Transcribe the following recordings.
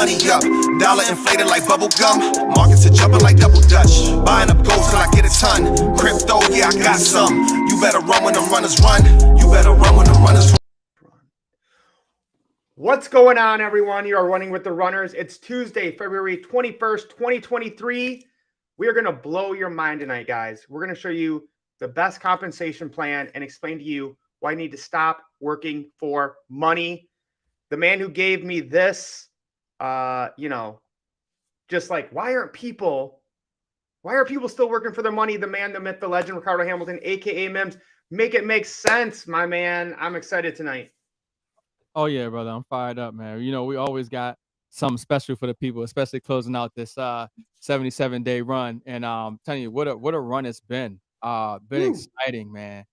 money up. Dollar inflated like bubble gum. Markets are jumping like double dutch. Buying up gold till I get a ton. Crypto, yeah, I got some. You better run when the runners run. You better run when the runners run. What's going on, everyone? You are running with the runners. It's Tuesday, February 21st, 2023. We are going to blow your mind tonight, guys. We're going to show you the best compensation plan and explain to you why you need to stop working for money. The man who gave me this, just like, why are people still working for their money? The man, the myth, the legend, Ricardo Hamilton, aka Mims. Make it make sense, my man. I'm excited tonight. Oh yeah, brother, I'm fired up, man. You know, we always got something special for the people, especially closing out this 77-day run. And telling you what a run it's been. Exciting, man.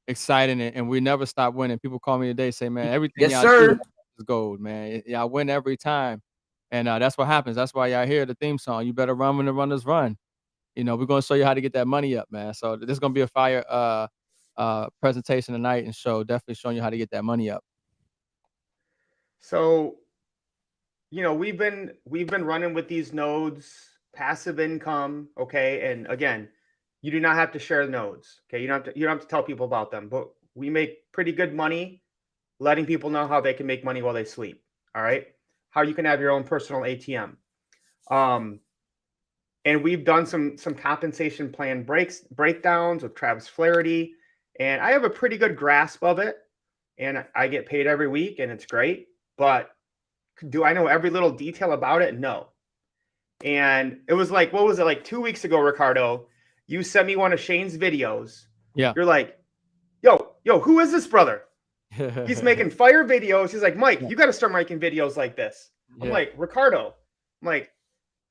Exciting, and we never stop winning. People call me today, say, man, everything y'all do is gold, man. I win every time. And that's what happens. That's why y'all hear the theme song. You better run when the runners run. You know, we're gonna show you how to get that money up, man. So this is gonna be a fire presentation tonight and show, definitely showing you how to get that money up. So, we've been running with these nodes, passive income, okay? And again, you do not have to share the nodes, okay? You don't have to tell people about them, but we make pretty good money letting people know how they can make money while they sleep, all right? How you can have your own personal ATM. And we've done some compensation plan breakdowns with Travis Flaherty, and I have a pretty good grasp of it, and I get paid every week, and it's great. But do I know every little detail about it? No. And it was like, what was it, like 2 weeks ago, Ricardo? You sent me one of Shayne's videos. Yeah. You're like, yo, who is this brother? He's making fire videos. He's like, Mike, you got to start making videos like this. I'm like, Ricardo, I'm like,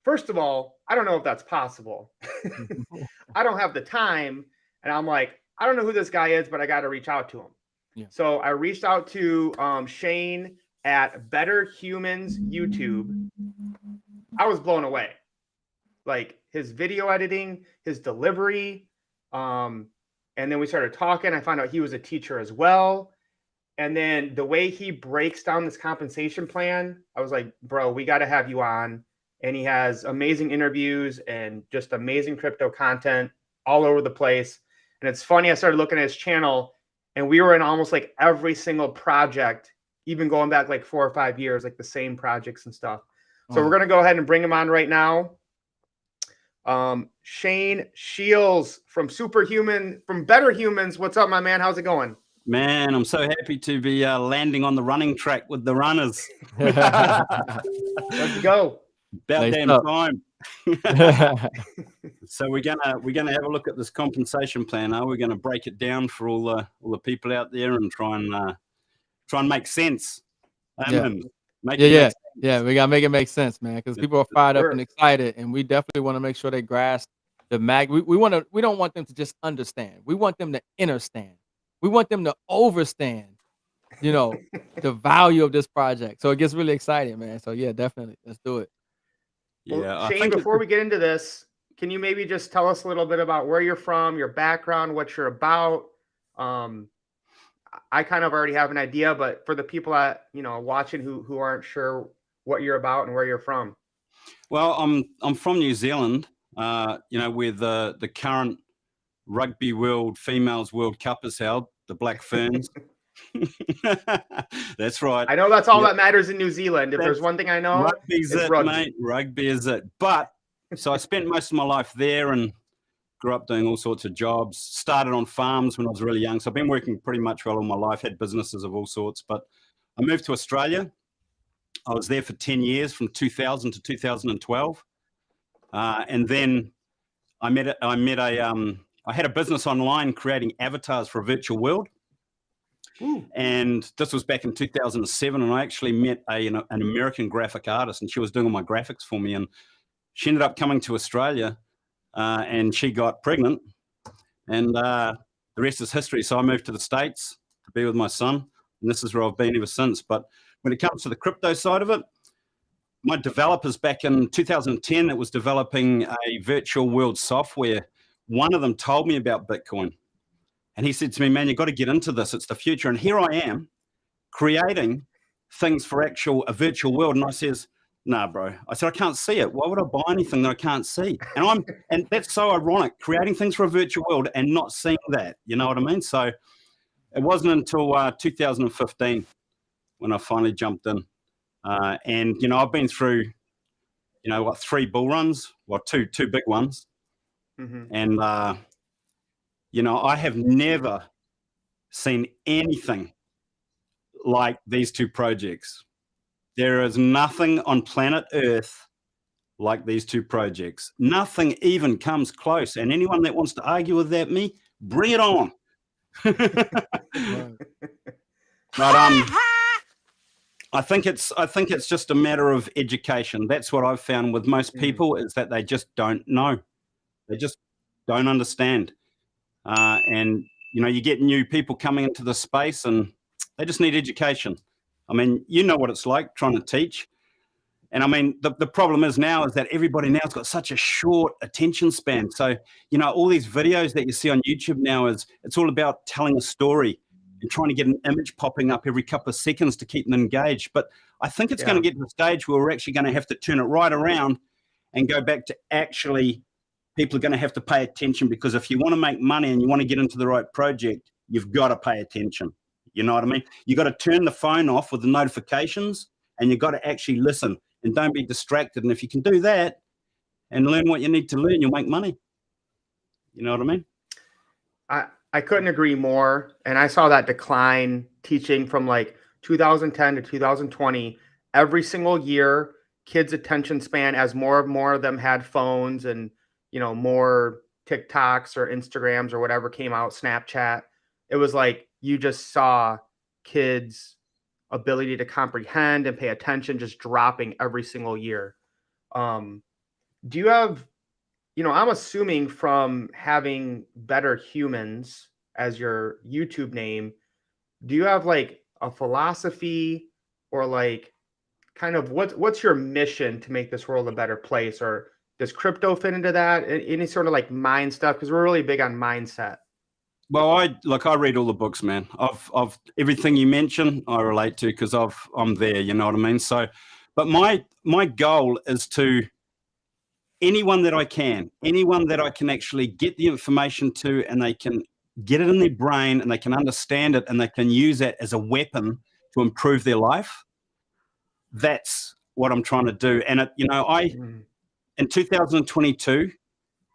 first of all, I don't know if that's possible. I don't have the time. And I'm like, I don't know who this guy is, but I got to reach out to him. Yeah. So I reached out to Shayne at Better Humans YouTube. I was blown away. Like his video editing, his delivery. And then we started talking. I found out he was a teacher as well. And then the way he breaks down this compensation plan, I was like, bro, we got to have you on. And he has amazing interviews and just amazing crypto content all over the place. And it's funny, I started looking at his channel and we were in almost like every single project, even going back like 4 or 5 years, like the same projects and stuff. So we're going to go ahead and bring him on right now. Shayne Shiells from Better Humans. What's up, my man? How's it going? Man, I'm so happy to be landing on the running track with the runners. Let's go. About damn time. So we're gonna have a look at this compensation plan. We're gonna break it down for all the people out there and try and make sense. Yeah, we gotta make it make sense, man, because people are fired up and excited, and we definitely want to make sure they grasp the we don't want them to just understand. We want them to understand. We want them to overstand, the value of this project. So it gets really exciting, man. So yeah, definitely, let's do it. Well, Shayne, before we get into this, can you maybe just tell us a little bit about where you're from, your background, what you're about? I kind of already have an idea, but for the people watching who aren't sure what you're about and where you're from. Well, I'm from New Zealand, where the current Rugby Females World Cup is held, the Black Ferns. That's right. I know that's all that matters in New Zealand. If there's one thing I know, rugby's it, rugby. Mate. Rugby is it. But so I spent most of my life there and grew up doing all sorts of jobs. Started on farms when I was really young. So I've been working pretty much all my life, had businesses of all sorts. But I moved to Australia. I was there for 10 years, from 2000 to 2012. And then I had a business online creating avatars for a virtual world. Ooh. And this was back in 2007, and I actually met an American graphic artist, and she was doing all my graphics for me, and she ended up coming to Australia, and she got pregnant, and the rest is history. So I moved to the States to be with my son, and this is where I've been ever since. But when it comes to the crypto side of it, my developers back in 2010 that was developing a virtual world software, one of them told me about Bitcoin. And he said to me, man, you've got to get into this. It's the future. And here I am creating things for a virtual world. And I says, Nah, bro. I said, I can't see it. Why would I buy anything that I can't see? And that's so ironic, creating things for a virtual world and not seeing that. You know what I mean? So it wasn't until 2015 when I finally jumped in. And, I've been through, 3 bull runs, two big ones. Mm-hmm. And, I have never seen anything like these 2 projects. There is nothing on planet Earth like these 2 projects. Nothing even comes close. And anyone that wants to argue with me, bring it on. But I think it's just a matter of education. That's what I've found with most people is that they just don't know. They just don't understand. And you get new people coming into the space and they just need education. I mean, you know what it's like trying to teach. And I mean, the problem is now is that everybody now has got such a short attention span. So, all these videos that you see on YouTube now it's all about telling a story and trying to get an image popping up every couple of seconds to keep them engaged. But I think it's going to get to a stage where we're actually going to have to turn it right around and go back to actually people are going to have to pay attention, because if you want to make money and you want to get into the right project, you've got to pay attention. You know what I mean? You got to turn the phone off with the notifications and you got to actually listen and don't be distracted. And if you can do that and learn what you need to learn, you'll make money. You know what I mean? I couldn't agree more. And I saw that decline teaching from like 2010 to 2020. Every single year, kids' attention span, as more and more of them had phones and, more TikToks or Instagrams or whatever came out, Snapchat, it was like you just saw kids' ability to comprehend and pay attention just dropping every single year. Do you have, I'm assuming from having Better Humans as your YouTube name, do you have like a philosophy or like kind of what's your mission to make this world a better place? Or does crypto fit into that? Any sort of like mind stuff? Because we're really big on mindset. Well, I read all the books, man. Of everything you mention, I relate to because I'm there. You know what I mean? So, but my goal is to anyone that I can actually get the information to, and they can get it in their brain and they can understand it and they can use it as a weapon to improve their life. That's what I'm trying to do. And in 2022.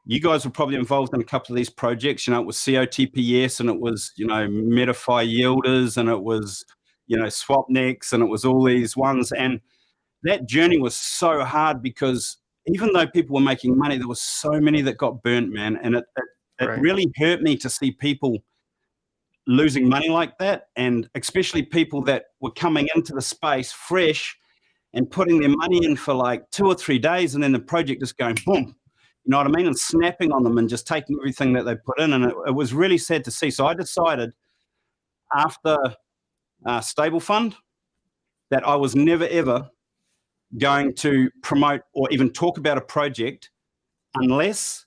You guys were probably involved in a couple of these projects. It was COTPS and it was, Metafy Yielders and it was, Swapnex and it was all these ones. And that journey was so hard because even though people were making money, there was so many that got burnt, man. And it really hurt me to see people losing money like that. And especially people that were coming into the space fresh and putting their money in for like 2 or 3 days. And then the project just going boom. You know what I mean? And snapping on them and just taking everything that they put in. And it was really sad to see. So I decided after Stable Fund that I was never, ever going to promote or even talk about a project unless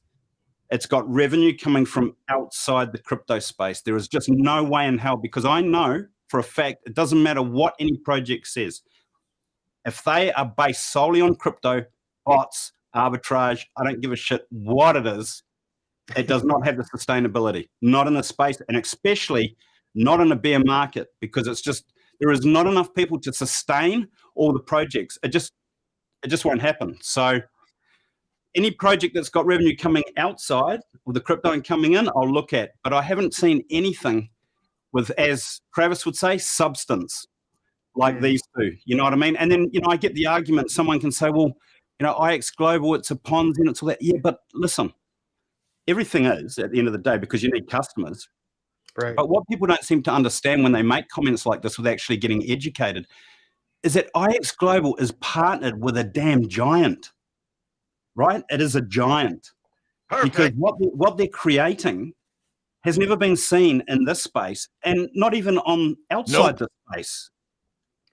it's got revenue coming from outside the crypto space. There is just no way in hell, because I know for a fact, it doesn't matter what any project says. If they are based solely on crypto, bots, arbitrage, I don't give a shit what it is, it does not have the sustainability, not in the space, and especially not in a bear market, because it's just, there is not enough people to sustain all the projects. It just won't happen. So any project that's got revenue coming outside of the crypto and coming in, I'll look at, but I haven't seen anything with, as Travis would say, substance like these 2, you know what I mean? And then, I get the argument, someone can say, well, IX Global, it's a Ponzi and it's all that. Yeah, but listen, everything is at the end of the day because you need customers. Right. But what people don't seem to understand when they make comments like this with actually getting educated is that IX Global is partnered with a damn giant, right? It is a giant. Perfect. Because what they're creating has never been seen in this space and not even on outside the space.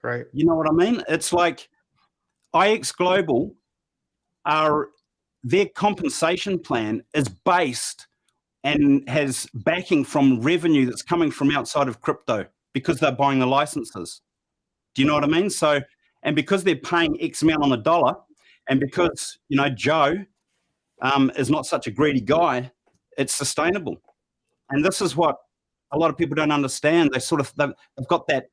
Right. You know what I mean? It's like IX Global their compensation plan is based and has backing from revenue that's coming from outside of crypto because they're buying the licenses. Do you know what I mean? So, And because they're paying X amount on the dollar, and because, you know, Joe is not such a greedy guy, it's sustainable. And this is what a lot of people don't understand. They've got that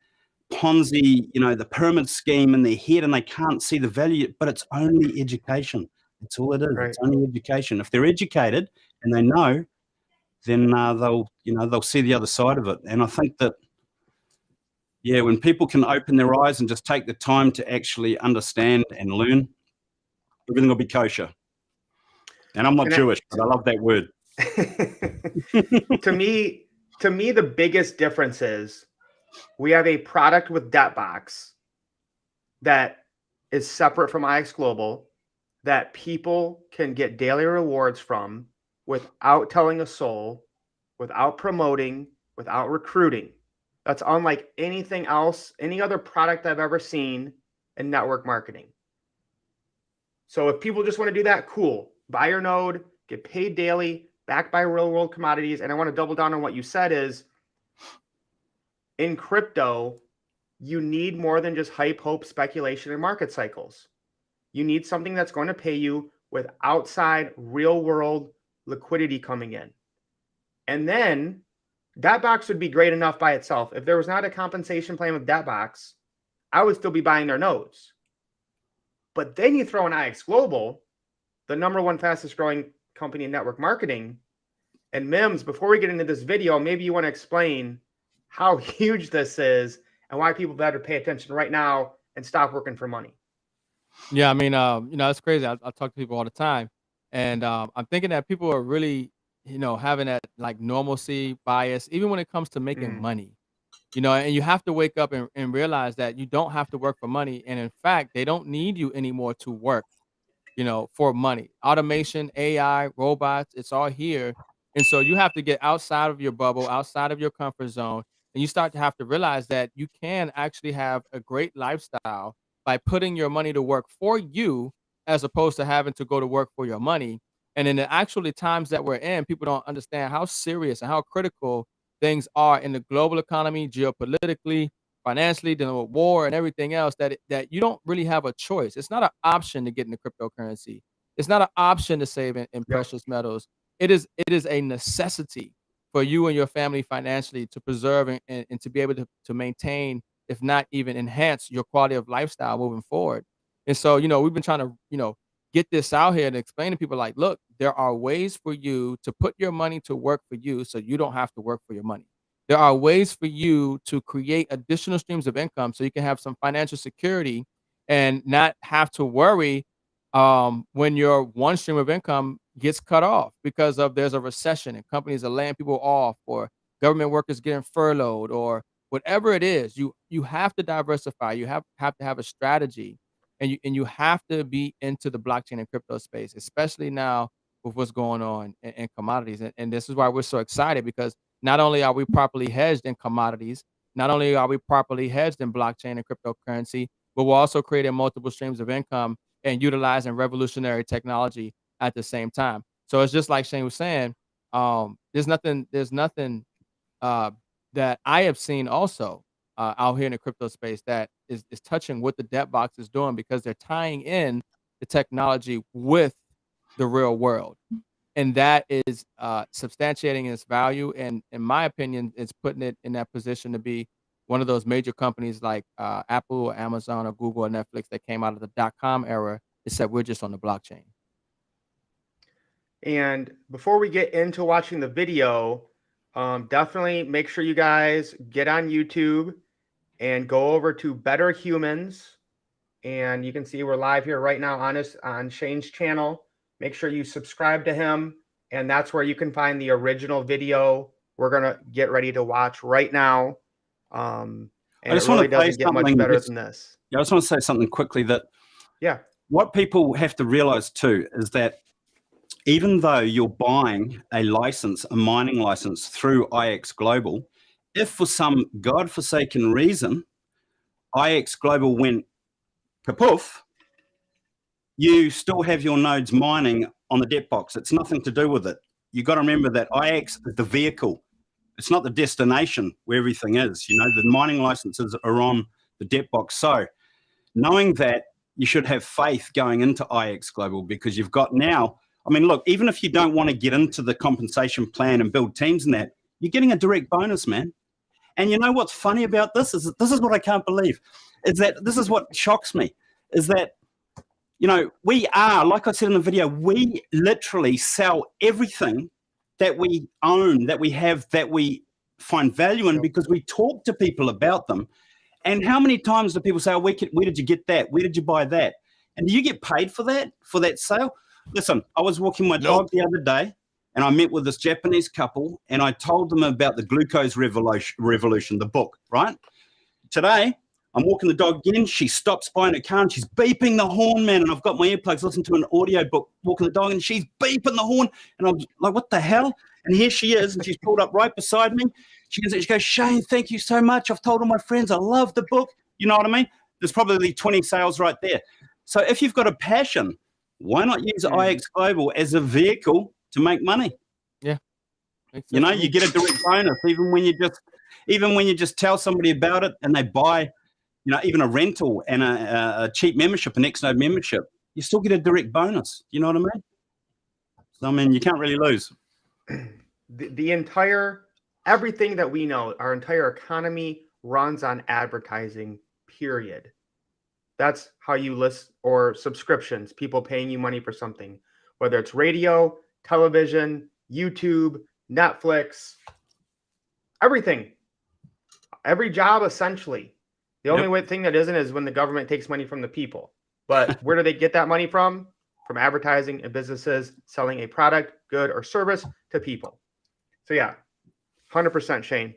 Ponzi, you know, the pyramid scheme in their head, and they can't see the value, but it's only education. That's all it is. Right. It's only education. If they're educated and they know, then they'll see the other side of it. And I think that, yeah, when people can open their eyes and just take the time to actually understand and learn, everything will be kosher. And I'm not Jewish, but I love that word. To me, the biggest difference is we have a product with DebtBox that is separate from IX Global that people can get daily rewards from without telling a soul, without promoting, without recruiting. That's unlike anything else, any other product I've ever seen in network marketing. So if people just want to do that, cool. Buy your node, get paid daily, backed by real world commodities. And I want to double down on what you said is in crypto, you need more than just hype, hope, speculation, and market cycles. You need something that's going to pay you with outside real world liquidity coming in. And then DebtBox would be great enough by itself. If there was not a compensation plan with DebtBox, I would still be buying their nodes. But then you throw in IX Global, the #1 fastest growing company in network marketing. And Mims, before we get into this video, maybe you want to explain how huge this is and why people better pay attention right now and stop working for money. Yeah, I mean, you know, it's crazy. I talk to people all the time, and I'm thinking that people are really, you know, having that like normalcy bias, even when it comes to making money. You know, and you have to wake up and realize that you don't have to work for money, and in fact, they don't need you anymore to work, you know, for money. Automation, AI, robots, it's all here. And so you have to get outside of your bubble, outside of your comfort zone, and you start to have to realize that you can actually have a great lifestyle by putting your money to work for you as opposed to having to go to work for your money. And in the actually times that we're in, people don't understand how serious and how critical things are in the global economy, geopolitically, financially, dealing with war and everything else, that you don't really have a choice. It's not an option to get into cryptocurrency. It's not an option to save in precious metals. It is a necessity for you and your family financially to preserve and to be able to maintain, if not even enhance your quality of lifestyle moving forward. And so, you know, we've been trying to, you know, get this out here and explain to people like, look, there are ways for you to put your money to work for you so you don't have to work for your money. There are ways for you to create additional streams of income so you can have some financial security and not have to worry when your one stream of income gets cut off because of there's a recession and companies are laying people off or government workers getting furloughed or whatever it is. You have to diversify. You have to have a strategy, and you have to be into the blockchain and crypto space, especially now with what's going on in commodities. And this is why we're so excited, because not only are we properly hedged in commodities, not only are we properly hedged in blockchain and cryptocurrency, but we're also creating multiple streams of income and utilizing revolutionary technology at the same time. So it's just like Shayne was saying, there's nothing that I have seen also out here in the crypto space that is touching what the DebtBox is doing, because they're tying in the technology with the real world. And that is substantiating its value. And in my opinion, it's putting it in that position to be one of those major companies like Apple or Amazon or Google or Netflix that came out of the .com era, except we're just on the blockchain. And before we get into watching the video, definitely make sure you guys get on YouTube and go over to Better Humans. And you can see we're live here right now on Shayne's channel. Make sure you subscribe to him. And that's where you can find the original video we're going to get ready to watch right now. And I just it really want to say doesn't get much better than this. Yeah, I just want to say something quickly that what people have to realize too is that even though you're buying a license, a mining license through IX Global, if for some godforsaken reason IX Global went kapoof, you still have your nodes mining on the DebtBox. It's nothing to do with it. You got to remember that IX is the vehicle. It's not the destination where everything is. You know, the mining licenses are on the DebtBox. So knowing that you should have faith going into IX Global, because you've got now, I mean, look, even if you don't want to get into the compensation plan and build teams and that, you're getting a direct bonus, man. And you know what's funny about this is what I can't believe, is that this is what shocks me, is that, you know, we are, like I said in the video, we literally sell everything that we own, that we have, that we find value in, because we talk to people about them. And how many times do people say, oh, where did you get that? Where did you buy that? And do you get paid for that sale? Listen, I was walking my dog the other day, and I met with this Japanese couple, and I told them about the Glucose Revolution, the book, right? Today, I'm walking the dog again. She stops by in a car, and she's beeping the horn, man. And I've got my earplugs, listening to an audio book, walking the dog, and she's beeping the horn. And I'm like, what the hell? And here she is, and she's pulled up right beside me. She goes, Shayne, thank you so much. I've told all my friends I love the book. You know what I mean? There's probably 20 sales right there. So if you've got a passion, why not use IX Global as a vehicle to make money? Yeah. You know, you get a direct bonus even when you just tell somebody about it and they buy, you know, even a rental and a cheap membership, an Xnode membership, you still get a direct bonus. You know what I mean? So I mean, you can't really lose. The entire, everything that we know, our entire economy runs on advertising, period. That's how you list, or subscriptions, people paying you money for something, whether it's radio, television, YouTube, Netflix, everything, every job, essentially. The only thing that isn't is when the government takes money from the people. But where do they get that money from? From advertising and businesses selling a product, good, or service to people. So yeah, 100% Shayne.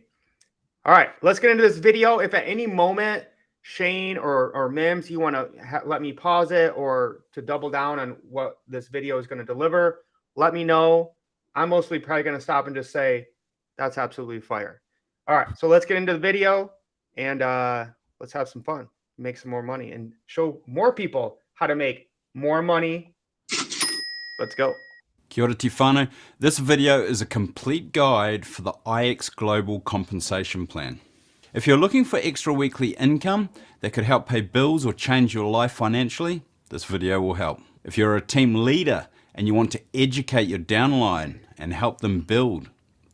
All right, let's get into this video. If at any moment, Shayne or Mims, you want to let me pause it or to double down on what this video is going to deliver, let me know. I'm mostly probably going to stop and just say, that's absolutely fire. All right, so let's get into the video and let's have some fun, make some more money, and show more people how to make more money. Let's go. Kia ora te whānau. This video is a complete guide for the IX Global Compensation Plan. If you're looking for extra weekly income that could help pay bills or change your life financially, this video will help. If you're a team leader and you want to educate your downline and help them build,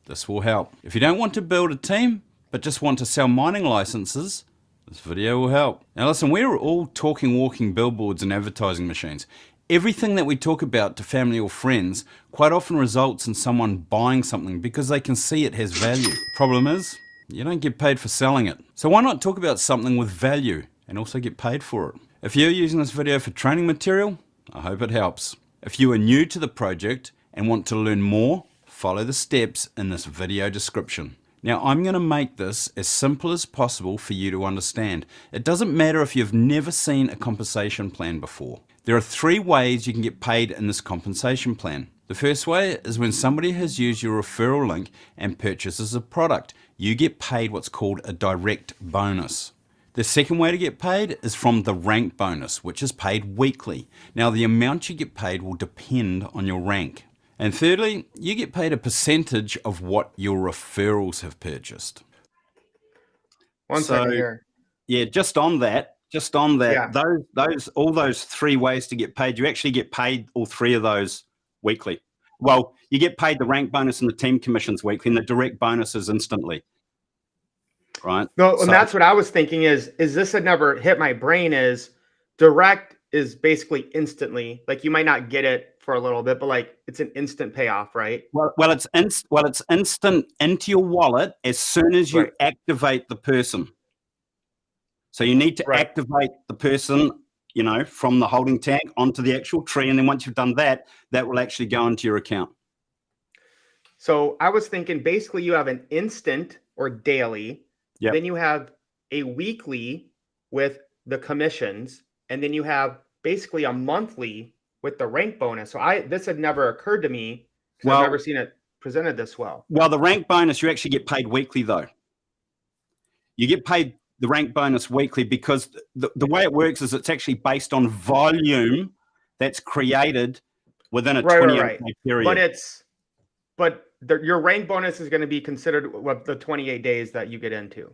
this will help. If you don't want to build a team, but just want to sell mining licenses, this video will help. Now listen, we're all talking walking billboards and advertising machines. Everything that we talk about to family or friends quite often results in someone buying something because they can see it has value. Problem is, you don't get paid for selling it. So why not talk about something with value and also get paid for it? If you're using this video for training material, I hope it helps. If you are new to the project and want to learn more, follow the steps in this video description. Now I'm going to make this as simple as possible for you to understand. It doesn't matter if you've never seen a compensation plan before. There are 3 ways you can get paid in this compensation plan. The first way is when somebody has used your referral link and purchases a product. You get paid what's called a direct bonus. The second way to get paid is from the rank bonus, which is paid weekly. Now the amount you get paid will depend on your rank. And thirdly, you get paid a percentage of what your referrals have purchased. One second here. Yeah, just on that, yeah. all those 3 ways to get paid, you actually get paid all 3 of those weekly. Well, you get paid the rank bonus and the team commissions weekly, and the direct bonuses instantly. Right? No, and that's what I was thinking is this had never hit my brain, is direct is basically instantly. Like you might not get it for a little bit, but like it's an instant payoff, right? Well, it's instant into your wallet as soon as you activate the person. So you need to activate the person, you know, from the holding tank onto the actual tree. And then once you've done that, that will actually go into your account. So I was thinking basically you have an instant or daily, then you have a weekly with the commissions, and then you have basically a monthly with the rank bonus. So this had never occurred to me because I've never seen it presented this well. Well, the rank bonus, you actually get paid weekly though. You get paid the rank bonus weekly because the way it works is it's actually based on volume that's created within a 28-day period. But your rank bonus is going to be considered what the 28 days that you get into.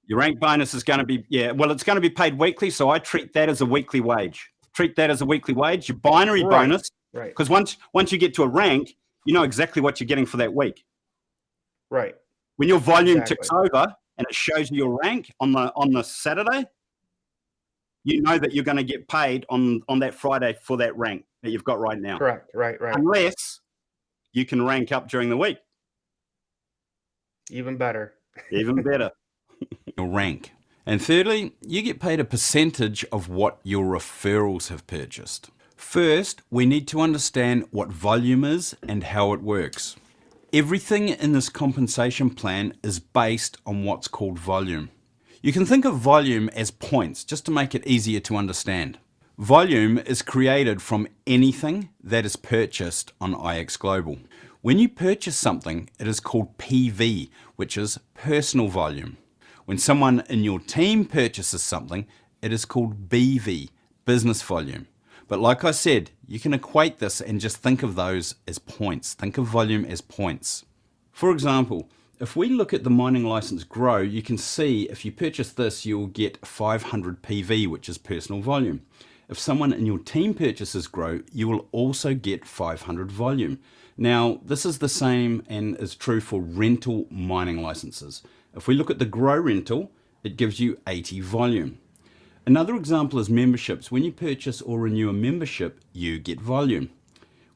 Your rank bonus is going to be, it's going to be paid weekly. So I treat that as a weekly wage. Your binary bonus, Right. because once you get to a rank, you know exactly what you're getting for that week. Right. When your volume ticks over and it shows you your rank on the Saturday, you know that you're going to get paid on that Friday for that rank that you've got right now. Correct. Right. Unless you can rank up during the week. Even better. Even better. Your rank. And thirdly, you get paid a percentage of what your referrals have purchased. First, we need to understand what volume is and how it works. Everything in this compensation plan is based on what's called volume. You can think of volume as points, just to make it easier to understand. Volume is created from anything that is purchased on IX Global. When you purchase something, it is called PV, which is personal volume. When someone in your team purchases something, it is called BV, business volume. But like I said, you can equate this and just think of those as points. Think of volume as points. For example, if we look at the mining license grow, you can see if you purchase this, you'll get 500 PV, which is personal volume. If someone in your team purchases grow, you will also get 500 volume. Now, this is the same and is true for rental mining licenses. If we look at the grow rental, it gives you 80 volume. Another example is memberships. When you purchase or renew a membership, you get volume.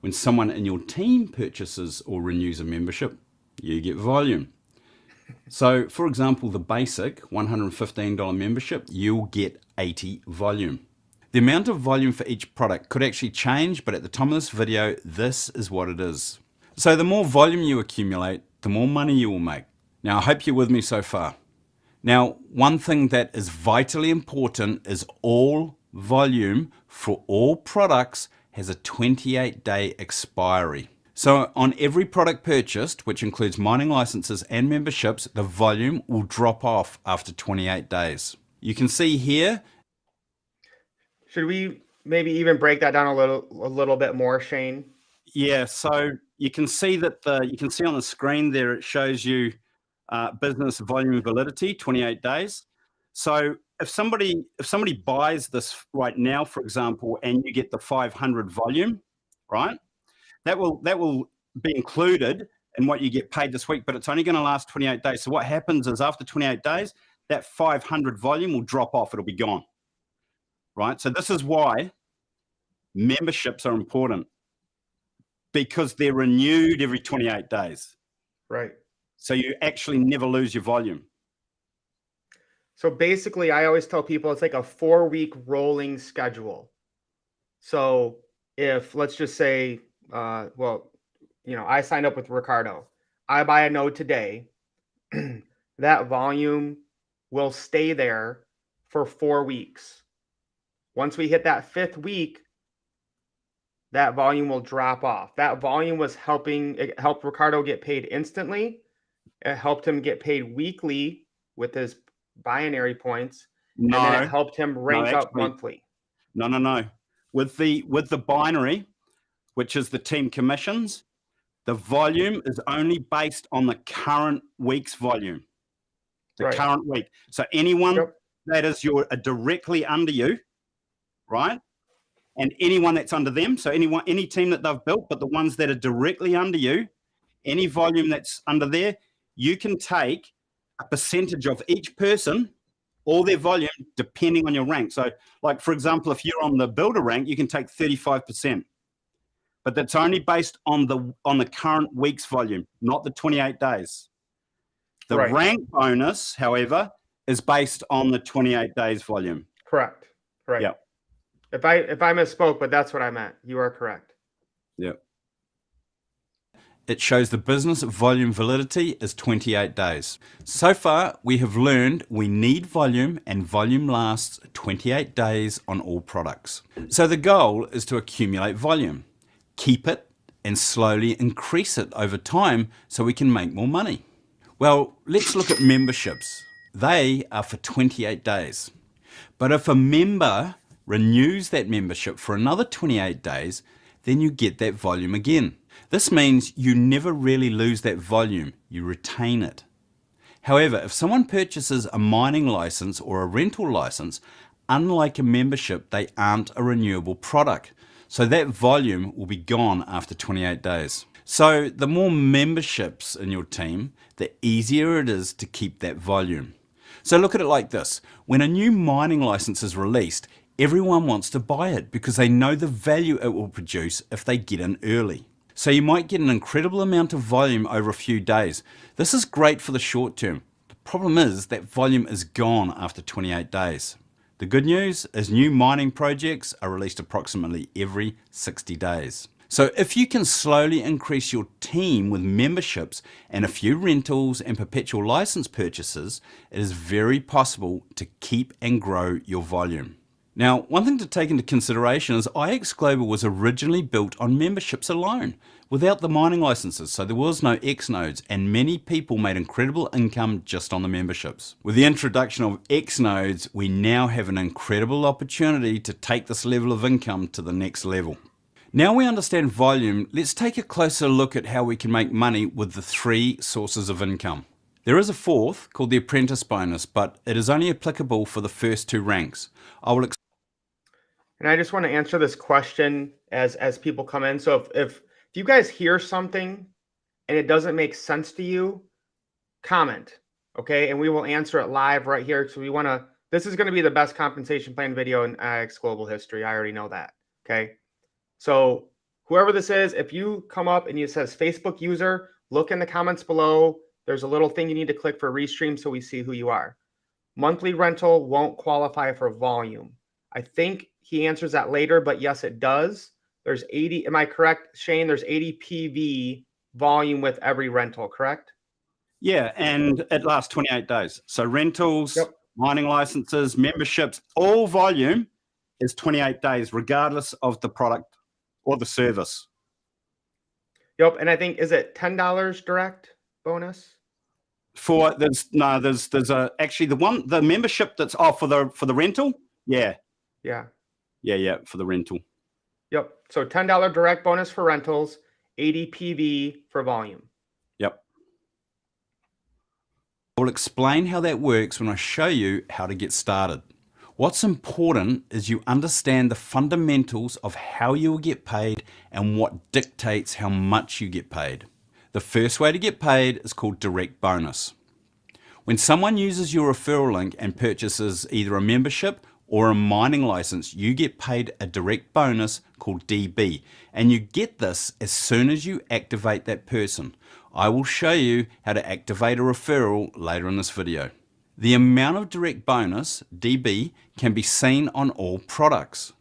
When someone in your team purchases or renews a membership, you get volume. So, for example, the basic $115 membership, you'll get 80 volume. The amount of volume for each product could actually change, but at the time of this video, this is what it is. So the more volume you accumulate, the more money you will make. Now, I hope you're with me so far. Now, one thing that is vitally important is all volume for all products has a 28-day expiry. So on every product purchased, which includes mining licenses and memberships, the volume will drop off after 28 days. You can see here. Should we maybe even break that down a little bit more, Shayne? Yeah, so you can see that you can see on the screen there, it shows you business volume validity, 28 days. So if somebody buys this right now, for example, and you get the 500 volume, right? That will be included in what you get paid this week, but it's only going to last 28 days. So what happens is after 28 days, that 500 volume will drop off. It'll be gone, right? So this is why memberships are important, because they're renewed every 28 days. Right. So you actually never lose your volume. So basically, I always tell people it's like a 4-week rolling schedule. So if, let's just say, I signed up with Ricardo. I buy a node today. That volume will stay there for 4 weeks. Once we hit that 5th week, that volume will drop off. That volume it helped Ricardo get paid instantly. It helped him get paid weekly with his binary points. And then it helped him rank up monthly. No. With the binary, which is the team commissions, the volume is only based on the current week's volume. Current week. So anyone that is directly under you, right? And anyone that's under them, so any team that they've built, but the ones that are directly under you, any volume that's under there, you can take a percentage of each person or their volume depending on your rank. So like, for example, if you're on the builder rank, you can take 35%. But that's only based on the current week's volume, not the 28 days. The rank bonus, however, is based on the 28 days volume. Correct. Yeah. If I misspoke, but that's what I meant. You are correct. Yeah. It shows the business volume validity is 28 days. So far, we have learned we need volume, and volume lasts 28 days on all products. So the goal is to accumulate volume, keep it, and slowly increase it over time so we can make more money. Well, let's look at memberships. They are for 28 days. But if a member renews that membership for another 28 days, then you get that volume again. This means you never really lose that volume, you retain it. However, if someone purchases a mining license or a rental license, unlike a membership, they aren't a renewable product. So that volume will be gone after 28 days. So the more memberships in your team, the easier it is to keep that volume. So look at it like this. When a new mining license is released, everyone wants to buy it because they know the value it will produce if they get in early. So you might get an incredible amount of volume over a few days. This is great for the short term. The problem is that volume is gone after 28 days. The good news is new mining projects are released approximately every 60 days. So if you can slowly increase your team with memberships and a few rentals and perpetual license purchases, it is very possible to keep and grow your volume. Now, one thing to take into consideration is IX Global was originally built on memberships alone, without the mining licenses, so there was no X nodes, and many people made incredible income just on the memberships. With the introduction of X nodes, we now have an incredible opportunity to take this level of income to the next level. Now we understand volume, let's take a closer look at how we can make money with the 3 sources of income. There is a fourth called the Apprentice bonus, but it is only applicable for the first 2 ranks. I will And I just want to answer this question as people come in. So if you guys hear something and it doesn't make sense to you, comment, okay? And we will answer it live right here. So this is going to be the best compensation plan video in IX Global history. I already know that, okay? So whoever this is, if you come up and it says Facebook user, look in the comments below. There's a little thing you need to click for restream so we see who you are. Monthly rental won't qualify for volume. I think he answers that later, but yes, it does. There's 80, am I correct, Shayne? There's 80 PV volume with every rental, correct? Yeah, and it lasts 28 days. So rentals, Yep. mining licenses, memberships, all volume is 28 days, regardless of the product or the service. Yep, and I think, is it $10 direct bonus? There's actually the membership that's off for the rental. Yeah, for the rental. Yep. So $10 direct bonus for rentals, 80 PV for volume. Yep. I will explain how that works when I show you how to get started. What's important is you understand the fundamentals of how you will get paid and what dictates how much you get paid. The first way to get paid is called direct bonus. When someone uses your referral link and purchases either a membership or a mining license, you get paid a direct bonus called DB, and you get this as soon as you activate that person. I will show you how to activate a referral later in this video. The amount of direct bonus, DB, can be seen on all products.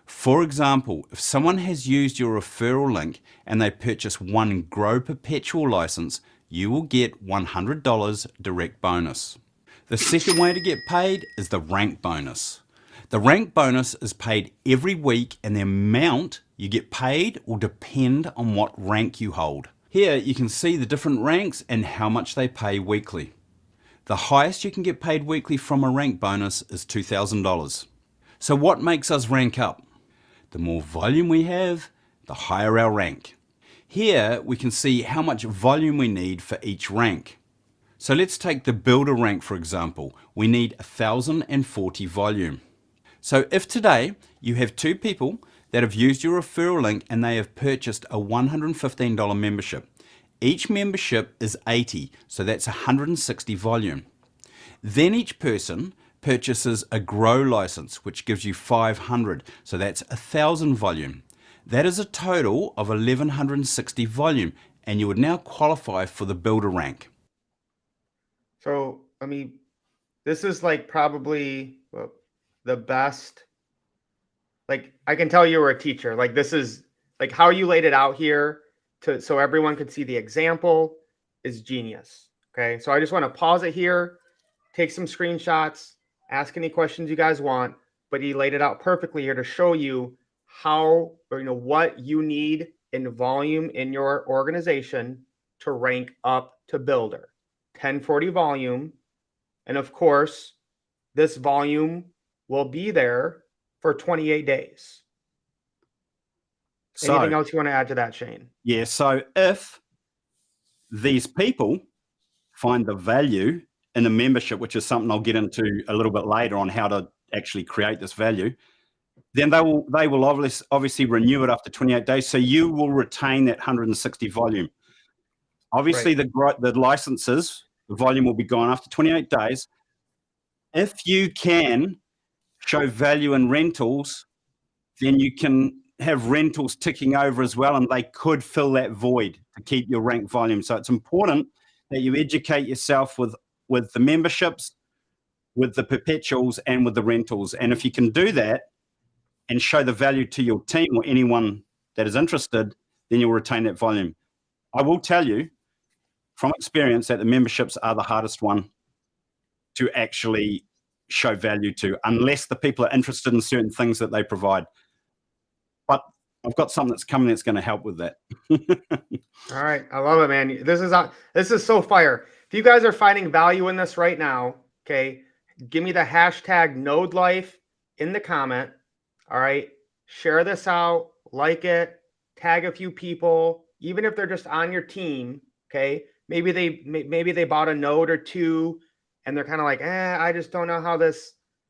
For example, if someone has used your referral link and they purchase 1 Grow Perpetual license, you will get $100 direct bonus. The second way to get paid is the rank bonus. The rank bonus is paid every week, and the amount you get paid will depend on what rank you hold. Here you can see the different ranks and how much they pay weekly. The highest you can get paid weekly from a rank bonus is $2,000. So what makes us rank up? The more volume we have, the higher our rank. Here we can see how much volume we need for each rank. So let's take the builder rank for example. We need 1,040 volume. So if today you have 2 people that have used your referral link and they have purchased a $115 membership, each membership is 80, so that's 160 volume. Then each person purchases a Grow license, which gives you 500, so that's 1,000 volume. That is a total of 1,160 volume, and you would now qualify for the builder rank. So, this is like probably the best. Like, I can tell you were a teacher. Like, this is like how you laid it out here so everyone could see the example is genius. Okay. So I just want to pause it here, take some screenshots, ask any questions you guys want, but he laid it out perfectly here to show you how, or what you need in volume in your organization to rank up to builder. 1040 volume. And of course, this volume will be there for 28 days. Anything else you want to add to that, Shayne? Yeah, so if these people find the value in the membership, which is something I'll get into a little bit later on how to actually create this value, then they will obviously renew it after 28 days. So you will retain that 160 volume. Obviously, the licenses, the volume will be gone after 28 days. If you can show value in rentals, then you can have rentals ticking over as well, and they could fill that void to keep your rank volume. So it's important that you educate yourself with the memberships, with the perpetuals, and with the rentals. And if you can do that and show the value to your team or anyone that is interested, then you'll retain that volume. I will tell you from experience that the memberships are the hardest one to actually show value to, unless the people are interested in certain things that they provide. But I've got something that's coming that's going to help with that. All right. I love it, man. This is so fire. If you guys are finding value in this right now, okay, give me the hashtag Node Life in the comment. All right. Share this out, like it, tag a few people, even if they're just on your team. Okay. Maybe they bought a node or two and they're kind of like, I just don't know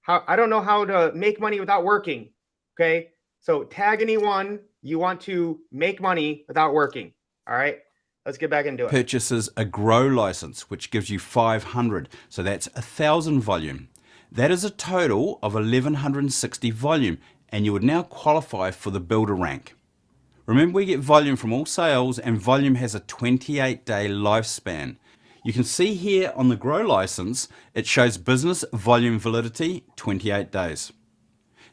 I don't know how to make money without working. Okay. So tag anyone you want to make money without working. All right. Let's get back into it. Purchases a grow license, which gives you 500. So that's 1,000 volume. That is a total of 1,160 volume, and you would now qualify for the builder rank. Remember, we get volume from all sales, and volume has a 28-day lifespan. You can see here on the grow license, it shows business volume validity, 28 days.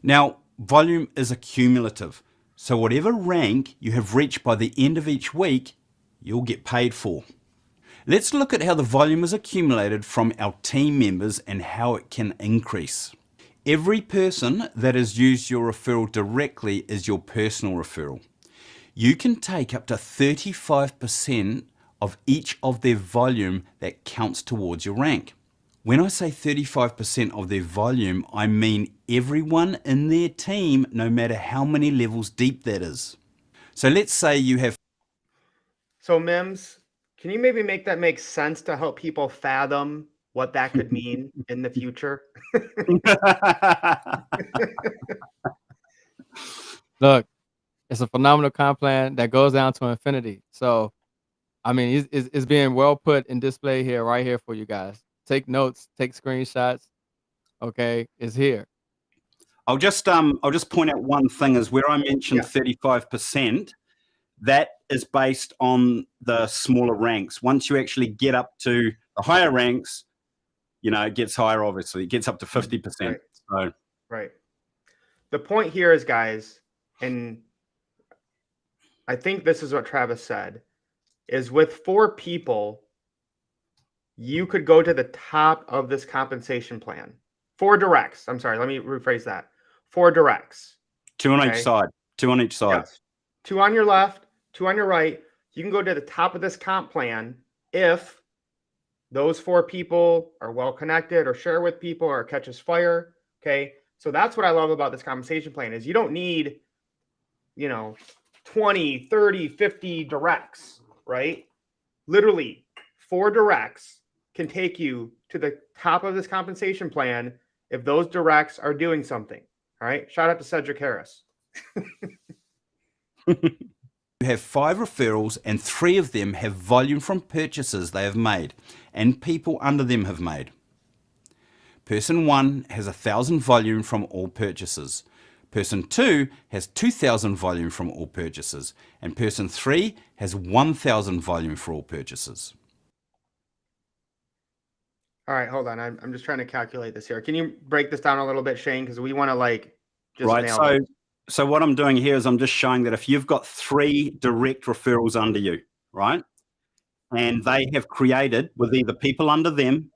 Now, volume is accumulative. So whatever rank you have reached by the end of each week, you'll get paid for. Let's look at how the volume is accumulated from our team members and how it can increase. Every person that has used your referral directly is your personal referral. You can take up to 35% of each of their volume that counts towards your rank. When I say 35% of their volume, I mean everyone in their team, no matter how many levels deep that is. So let's say you have... So Mims, can you maybe make that make sense to help people fathom what that could mean in the future? Look, it's a phenomenal comp plan that goes down to infinity. So, I mean, it's being well put and displayed here, right here for you guys. Take notes, take screenshots. Okay, it's here. I'll just point out one thing is where I mentioned 35%, that is based on the smaller ranks. Once you actually get up to the higher ranks, you know, it gets higher, obviously. It gets up to 50%. Right. Right. The point here is, guys, and I think this is what Travis said, is with 4 people, you could go to the top of this compensation plan. 4 directs. I'm sorry, let me rephrase that. 4 directs. 2 on each side. 2 on each side. Yes. 2 on your left, 2 on your right. You can go to the top of this comp plan if those 4 people are well connected or share with people or catches fire. Okay. So that's what I love about this compensation plan is you don't need, 20, 30, 50 directs, right? Literally 4 directs can take you to the top of this compensation plan if those directs are doing something. All right. Shout out to Cedric Harris. You have 5 referrals and 3 of them have volume from purchases they have made and people under them have made. Person 1 has 1,000 volume from all purchases. Person 2 has 2,000 volume from all purchases. And person 3 has 1,000 volume for all purchases. All right, hold on. I'm just trying to calculate this here. Can you break this down a little bit, Shayne? Because we want to just nail it. So what I'm doing here is I'm just showing that if you've got 3 direct referrals under you, right? And they have created with either people under them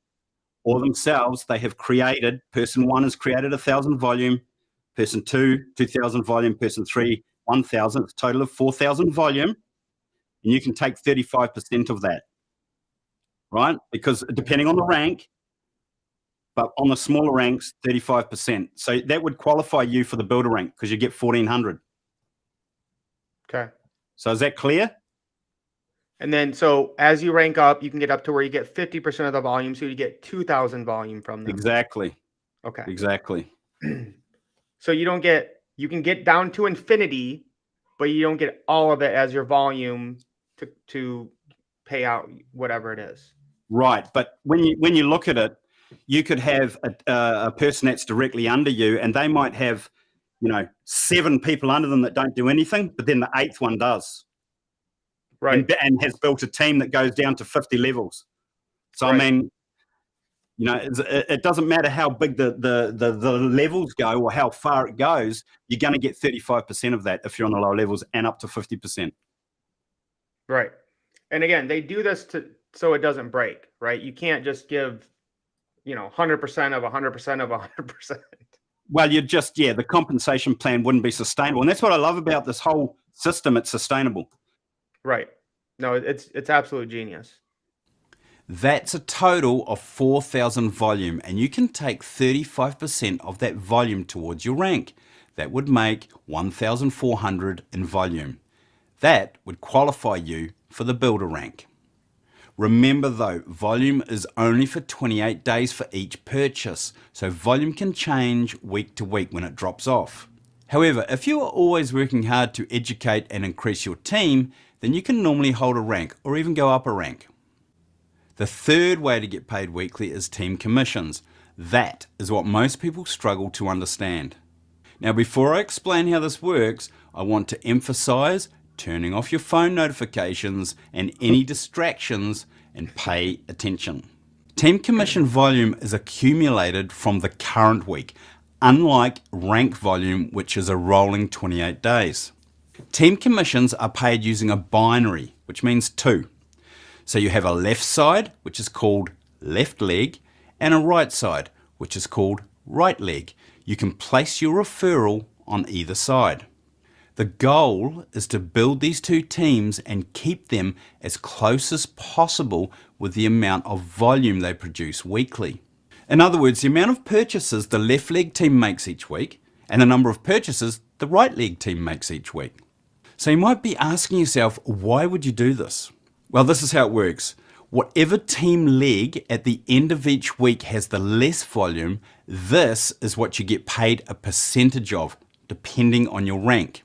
or themselves, they have created, person 1 has created 1,000 volume, person 2, 2,000 volume, person 3, 1,000, it's a total of 4,000 volume. And you can take 35% of that, right? Because depending on the rank, but on the smaller ranks, 35%. So that would qualify you for the builder rank because you get 1,400. Okay. So is that clear? And then, so as you rank up, you can get up to where you get 50% of the volume. So you get 2,000 volume from them. Exactly. Okay. Exactly. So you can get down to infinity, but you don't get all of it as your volume to pay out whatever it is. Right. But when you look at it, you could have a person that's directly under you, and they might have, 7 people under them that don't do anything, but then the 8th one does. Right. And has built a team that goes down to 50 levels. So, Right. I mean, it doesn't matter how big the levels go or how far it goes, you're going to get 35% of that if you're on the lower levels, and up to 50%. Right. And again, they do this so it doesn't break, right? You can't just give, 100% of 100% of 100%. Well, the compensation plan wouldn't be sustainable. And that's what I love about this whole system. It's sustainable. Right. No, it's absolute genius. That's a total of 4,000 volume, and you can take 35% of that volume towards your rank. That would make 1,400 in volume. That would qualify you for the builder rank. Remember though, volume is only for 28 days for each purchase, so volume can change week to week when it drops off. However, if you are always working hard to educate and increase your team, then you can normally hold a rank or even go up a rank. The third way to get paid weekly is team commissions. That is what most people struggle to understand. Now, before I explain how this works, I want to emphasize turning off your phone notifications and any distractions and pay attention. Team commission volume is accumulated from the current week, unlike rank volume, which is a rolling 28 days. Team commissions are paid using a binary, which means 2. So you have a left side, which is called left leg, and a right side, which is called right leg. You can place your referral on either side. The goal is to build these two teams and keep them as close as possible with the amount of volume they produce weekly. In other words, the amount of purchases the left leg team makes each week and the number of purchases the right leg team makes each week. So you might be asking yourself, why would you do this? Well, this is how it works. Whatever team leg at the end of each week has the less volume, this is what you get paid a percentage of, depending on your rank.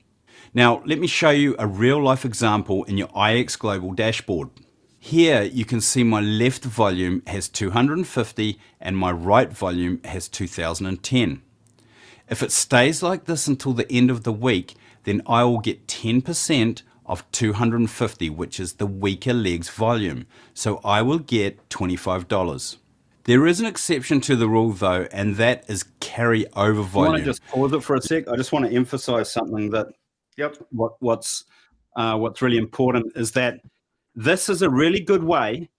Now, let me show you a real life example in your IX Global dashboard. Here you can see my left volume has 250 and my right volume has 2010. If it stays like this until the end of the week, then I will get 10% of 250, which is the weaker leg's volume. So I will get $25. There is an exception to the rule though, and that is carryover volume. I want to just pause it for a sec. I just want to emphasize something that what's really important is that this is a really good way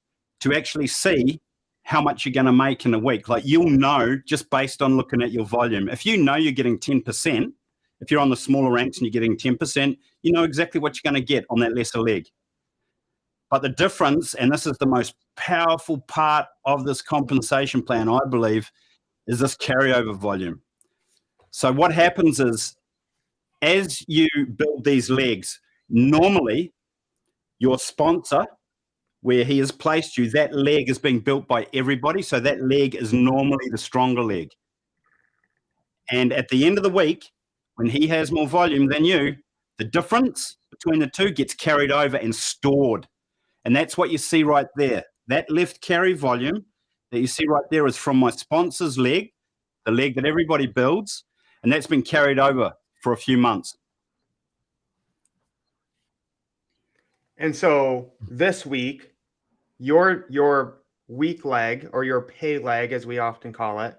to actually see how much you're going to make in a week. Like, you'll know just based on looking at your volume. If you know you're getting 10%, if you're on the smaller ranks and you're getting 10%, you know exactly what you're going to get on that lesser leg. But the difference, and this is the most powerful part of this compensation plan, I believe, is this carryover volume. So what happens is, as you build these legs, normally your sponsor, where he has placed you, that leg is being built by everybody. So that leg is normally the stronger leg. And at the end of the week, when he has more volume than you, the difference between the two gets carried over and stored. And that's what you see right there. That left carry volume that you see right there is from my sponsor's leg, the leg that everybody builds, and that's been carried over for a few months. And so this week, your weak leg, or your pay leg, as we often call it,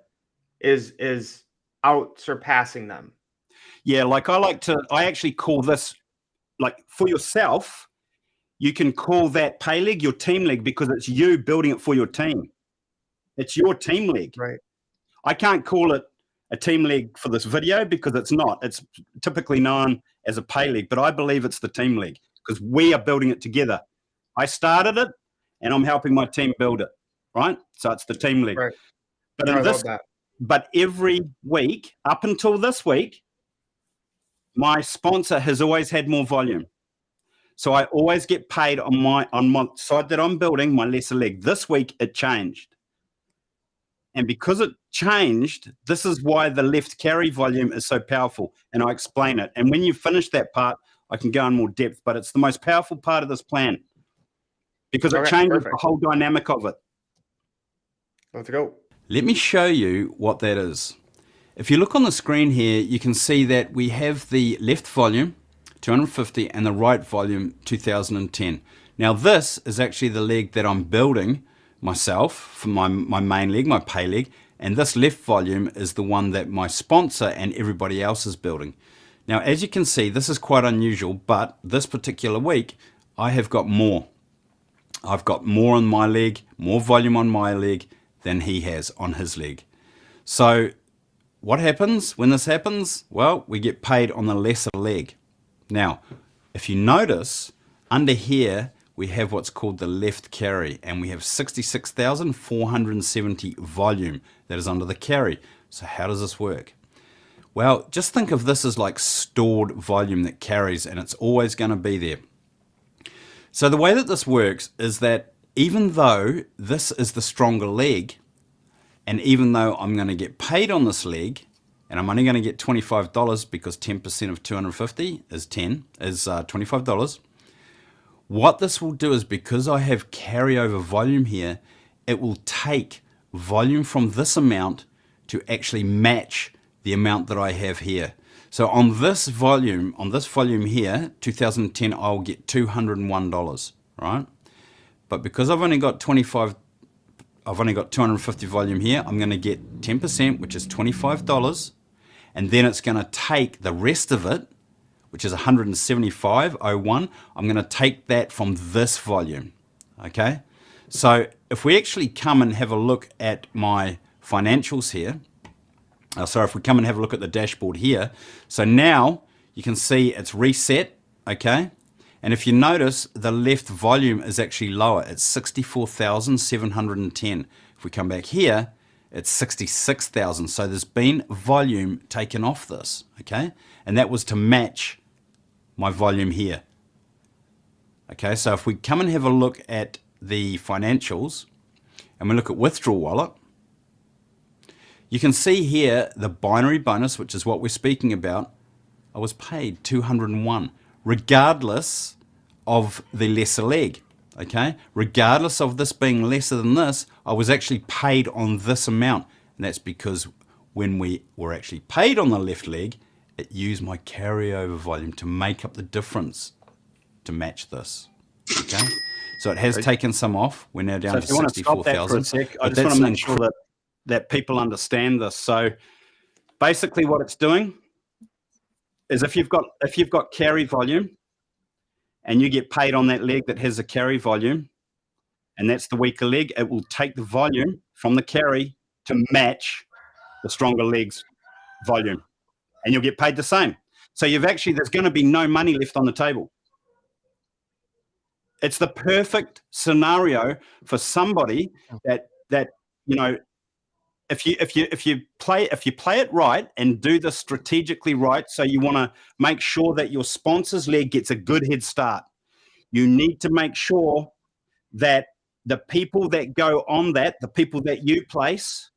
is out surpassing them. Yeah, like I actually call this, like, for yourself, you can call that pay leg your team leg, because it's you building it for your team. It's your team leg. Right. I can't call it a team leg for this video because it's not. It's typically known as a pay leg, but I believe it's the team leg because we are building it together. I started it and I'm helping my team build it, right? So it's the team leg. Right. But I love that. But every week, up until this week, my sponsor has always had more volume. So I always get paid on my side that I'm building, my lesser leg. This week it changed. And because it changed, this is why the left carry volume is so powerful. And I explain it. And when you finish that part, I can go in more depth, but it's the most powerful part of this plan because it changes the whole dynamic of it. Let's go. Let me show you what that is. If you look on the screen here, you can see that we have the left volume, 250, and the right volume, 2010. Now this is actually the leg that I'm building myself for my main leg, my pay leg, and this left volume is the one that my sponsor and everybody else is building. Now, as you can see, this is quite unusual, but this particular week, I have got more. I've got more on my leg, more volume on my leg than he has on his leg. So what happens when this happens? Well, we get paid on the lesser leg. Now, if you notice, under here, we have what's called the left carry, and we have 66,470 volume that is under the carry. So how does this work? Well, just think of this as like stored volume that carries, and it's always going to be there. So the way that this works is that even though this is the stronger leg, and even though I'm going to get paid on this leg, and I'm only going to get $25 because 10% of 250 is $25. What this will do is, because I have carryover volume here, it will take volume from this amount to actually match the amount that I have here. So on this volume here, 2010, I'll get $201, right? But because I've only got 250 volume here, I'm going to get 10%, which is $25, and then it's going to take the rest of it, which is 175.01. I'm going to take that from this volume, okay? So if we actually come and have a look at my financials here, if we come and have a look at the dashboard here, so now you can see it's reset, okay? And if you notice, the left volume is actually lower. It's 64,710. If we come back here, it's 66,000. So there's been volume taken off this, okay? And that was to match my volume here. Okay, so if we come and have a look at the financials and we look at withdrawal wallet, you can see here the binary bonus, which is what we're speaking about. I was paid 201, regardless of the lesser leg. Okay, regardless of this being lesser than this, I was actually paid on this amount. And that's because when we were actually paid on the left leg, it used my carryover volume to make up the difference to match this. Okay, so it has taken some off. We're now down to 64,000. I just want to make sure that people understand this. So basically what it's doing is if you've got carry volume and you get paid on that leg that has a carry volume, and that's the weaker leg, it will take the volume from the carry to match the stronger leg's volume, and you'll get paid the same. So there's going to be no money left on the table. It's the perfect scenario for somebody that you know, if you play it right and do this strategically right, so you want to make sure that your sponsor's leg gets a good head start. You need to make sure that the people that go on that, the people that you place,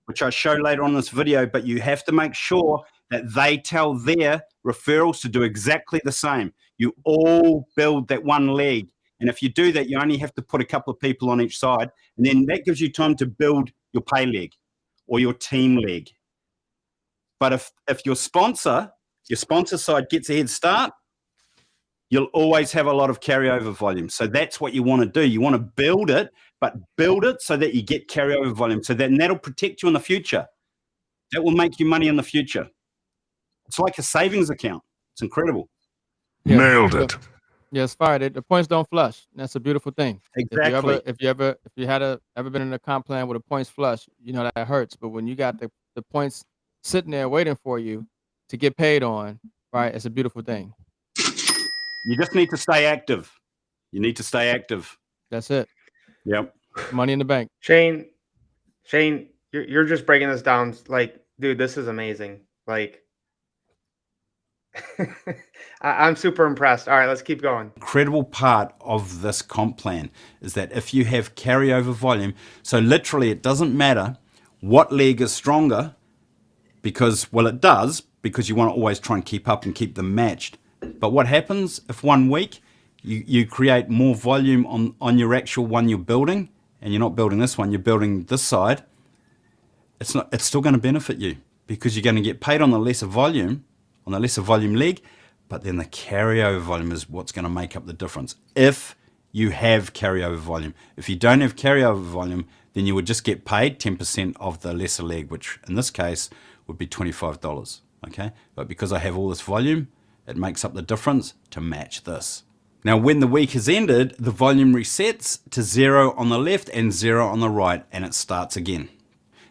which I show later on in this video, but you have to make sure that they tell their referrals to do exactly the same. You all build that one leg. And if you do that, you only have to put a couple of people on each side. And then that gives you time to build your pay leg or your team leg. But if your sponsor side gets a head start, you'll always have a lot of carryover volume. So that's what you want to do. You want to build it, but build it so that you get carryover volume. So that'll protect you in the future. That will make you money in the future. It's like a savings account. It's incredible. Yeah. Nailed it. Yeah, it's fire. The points don't flush. That's a beautiful thing. Exactly. If you ever been in a comp plan with a points flush, you know that hurts. But when you got the points sitting there waiting for you to get paid on, right? It's a beautiful thing. You just need to stay active. You need to stay active. That's it. Yep. Money in the bank. Shayne, you're just breaking this down. Like, dude, this is amazing. Like, I'm super impressed. All right, let's keep going. Incredible part of this comp plan is that if you have carryover volume, so literally it doesn't matter what leg is stronger, because, well, it does, because you want to always try and keep up and keep them matched. But what happens if 1 week you create more volume on your actual one you're building, and you're not building this one, you're building this side, it's still going to benefit you, because you're going to get paid on the lesser volume leg, but then the carryover volume is what's going to make up the difference. If you have carryover volume. If you don't have carryover volume, then you would just get paid 10% of the lesser leg, which in this case would be $25. Okay, but because I have all this volume, it makes up the difference to match this. Now, when the week has ended, the volume resets to 0 on the left and 0 on the right, and it starts again.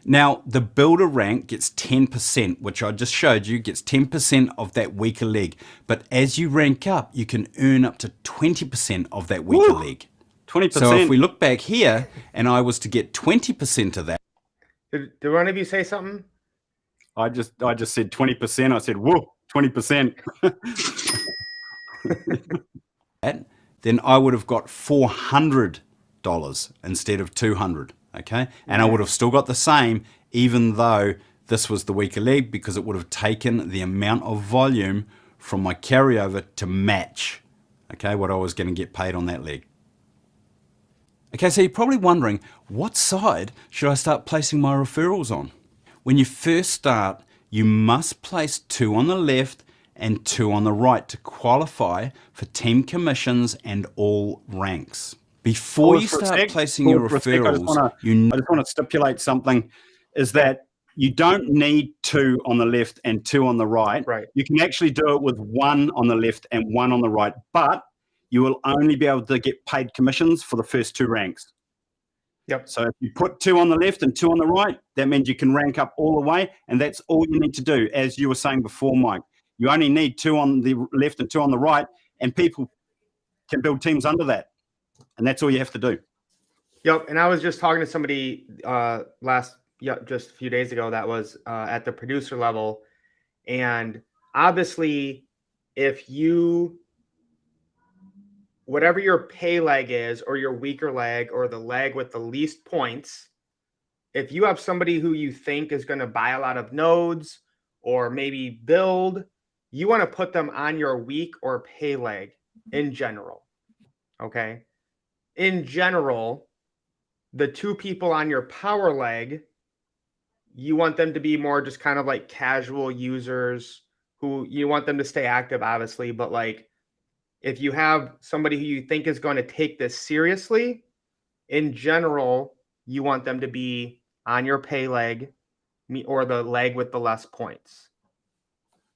Now, the builder rank gets 10%, which I just showed you, gets 10% of that weaker leg. But as you rank up, you can earn up to 20% of that weaker leg. 20%. So if we look back here, and I was to get 20% of that. Did one of you say something? I just said 20%. I said, whoa, 20%. Then I would have got $400 instead of $200. Okay, and I would have still got the same, even though this was the weaker leg, because it would have taken the amount of volume from my carryover to match, okay, what I was going to get paid on that leg. Okay, so you're probably wondering, what side should I start placing my referrals on? When you first start, you must place 2 on the left and 2 on the right to qualify for team commissions and all ranks. Before you start placing your referrals, I just want to stipulate something, is that you don't need 2 on the left and 2 on the right. Right. You can actually do it with 1 on the left and 1 on the right, but you will only be able to get paid commissions for the first 2 ranks. Yep. So if you put 2 on the left and 2 on the right, that means you can rank up all the way, and that's all you need to do. As you were saying before, Mike, you only need 2 on the left and 2 on the right, and people can build teams under that. And that's all you have to do. Yep. And I was just talking to somebody just a few days ago that was at the producer level. And obviously, if whatever your pay leg is, or your weaker leg, or the leg with the least points, if you have somebody who you think is going to buy a lot of nodes or maybe build, you want to put them on your weak or pay leg in general. Okay. In general, the 2 people on your power leg, you want them to be more just kind of like casual users who you want them to stay active, obviously. But like, if you have somebody who you think is going to take this seriously, in general, you want them to be on your pay leg or the leg with the less points.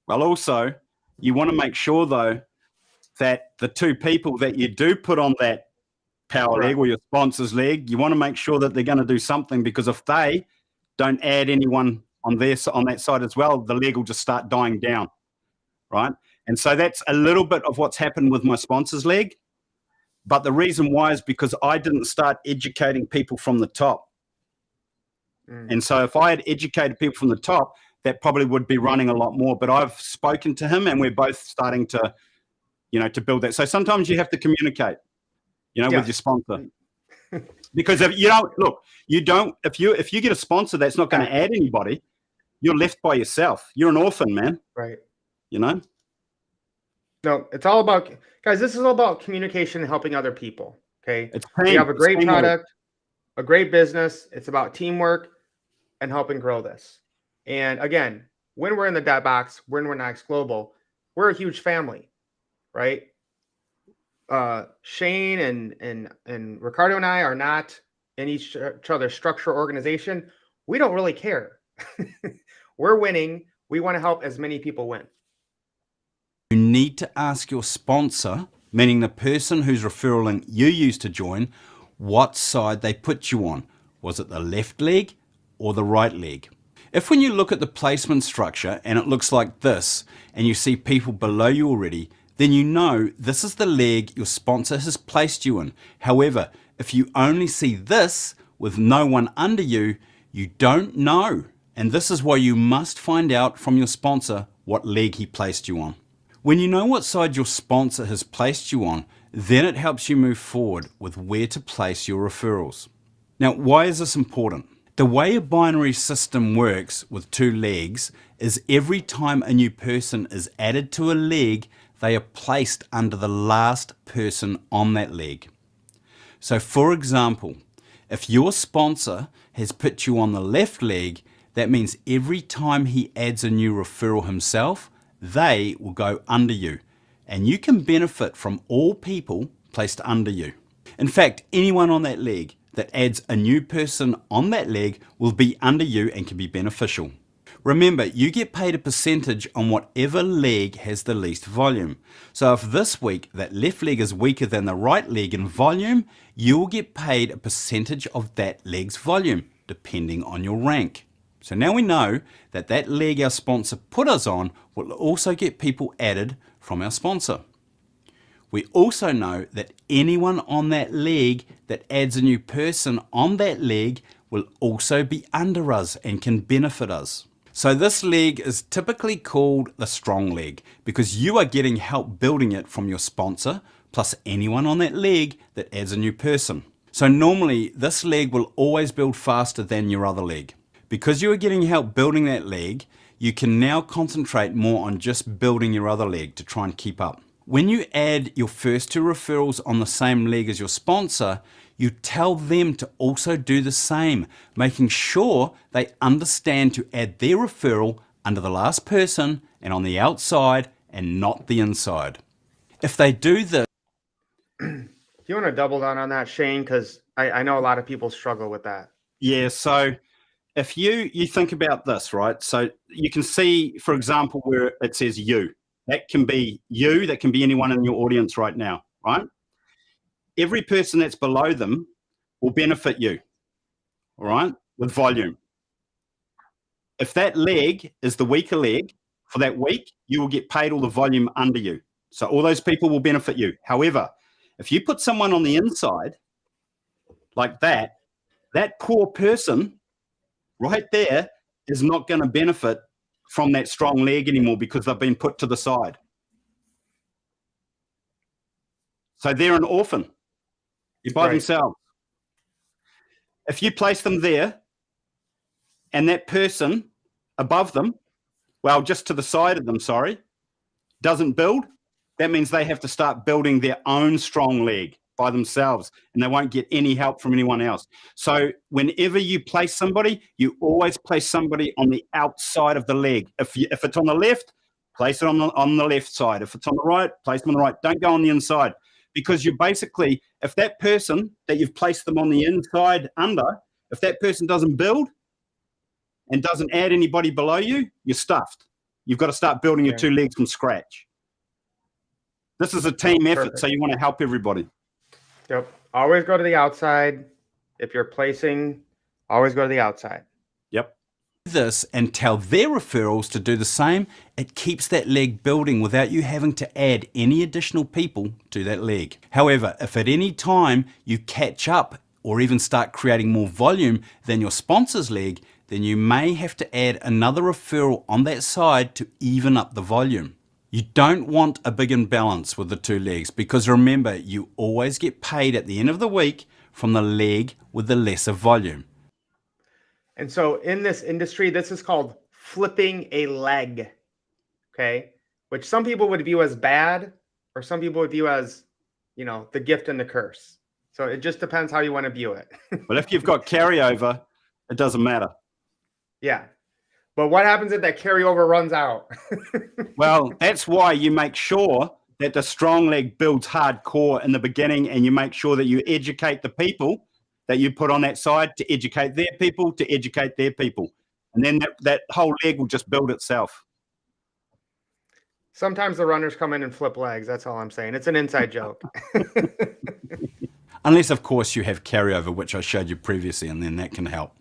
Well, also, you want to make sure, though, that the 2 people that you do put on that power leg or your sponsor's leg, you want to make sure that they're going to do something, because if they don't add anyone on that side as well, the leg will just start dying down, right? And so that's a little bit of what's happened with my sponsor's leg. But the reason why is because I didn't start educating people from the top. And so if I had educated people from the top, that probably would be running a lot more. But I've spoken to him, and we're both starting to, to build that. So sometimes you have to communicate, with your sponsor. Because if if you get a sponsor that's not going to add anybody, you're left by yourself. You're an orphan, man. Right. No, it's all about, guys, this is all about communication and helping other people. Okay. You have a great product, a great business. It's about teamwork and helping grow this. And again, when we're in the debt box, when we're Next Global, we're a huge family, right? Shayne and Ricardo and I are not in each other's structure organization. We don't really care. We're winning. We want to help as many people win. You need to ask your sponsor, meaning the person whose referral link you used to join, what side they put you on. Was it the left leg or the right leg? If when you look at the placement structure and it looks like this, and you see people below you already, then you know this is the leg your sponsor has placed you in. However, if you only see this with no one under you, you don't know. And this is why you must find out from your sponsor what leg he placed you on. When you know what side your sponsor has placed you on, then it helps you move forward with where to place your referrals. Now, why is this important? The way a binary system works with two legs is every time a new person is added to a leg, they are placed under the last person on that leg. So for example, if your sponsor has put you on the left leg, that means every time he adds a new referral himself, they will go under you, and you can benefit from all people placed under you. In fact, anyone on that leg that adds a new person on that leg will be under you and can be beneficial. Remember, you get paid a percentage on whatever leg has the least volume. So if this week that left leg is weaker than the right leg in volume, you will get paid a percentage of that leg's volume, depending on your rank. So now we know that that leg our sponsor put us on will also get people added from our sponsor. We also know that anyone on that leg that adds a new person on that leg will also be under us and can benefit us. So this leg is typically called the strong leg because you are getting help building it from your sponsor plus anyone on that leg that adds a new person. So normally this leg will always build faster than your other leg. Because you are getting help building that leg, you can now concentrate more on just building your other leg to try and keep up. When you add your first two referrals on the same leg as your sponsor, you tell them to also do the same, making sure they understand to add their referral under the last person and on the outside and not the inside. If they do this... Do you want to double down on that, Shayne? Because I know a lot of people struggle with that. Yeah, so if you think about this, right? So you can see, for example, where it says you. That can be you, that can be anyone in your audience right now, right? Every person that's below them will benefit you, all right, with volume. If that leg is the weaker leg for that week, you will get paid all the volume under you. So all those people will benefit you. However, if you put someone on the inside like that, that poor person right there is not going to benefit from that strong leg anymore because they've been put to the side. So they're an orphan. You're by themselves. If you place them there and that person above them, well, just to the side of them, sorry, doesn't build, that means they have to start building their own strong leg by themselves and they won't get any help from anyone else. So whenever you place somebody, you always place somebody on the outside of the leg. If it's on the left, place it on the left side. If it's on the right, place them on the right. Don't go on the inside. Because you basically, if that person that you've placed them on the inside under, if that person doesn't build and doesn't add anybody below you, you're stuffed. You've got to start building your two legs from scratch. This is a team effort, so you want to help everybody. Yep. Always go to the outside. If you're placing, always go to the outside. Yep. This and tell their referrals to do the same, it keeps that leg building without you having to add any additional people to that leg. However, if at any time you catch up or even start creating more volume than your sponsor's leg, then you may have to add another referral on that side to even up the volume. You don't want a big imbalance with the two legs because remember, you always get paid at the end of the week from the leg with the lesser volume. And so in this industry, this is called flipping a leg, okay? Which some people would view as bad, or some people would view as, you know, the gift and the curse. So it just depends how you want to view it. But if you've got carryover, it doesn't matter. Yeah. But what happens if that carryover runs out? Well, that's why you make sure that the strong leg builds hardcore in the beginning and you make sure that you educate the people that you put on that side to educate their people, to educate their people. And then that whole leg will just build itself. Sometimes the runners come in and flip legs. That's all I'm saying. It's an inside joke. Unless, of course, you have carryover, which I showed you previously, and then that can help.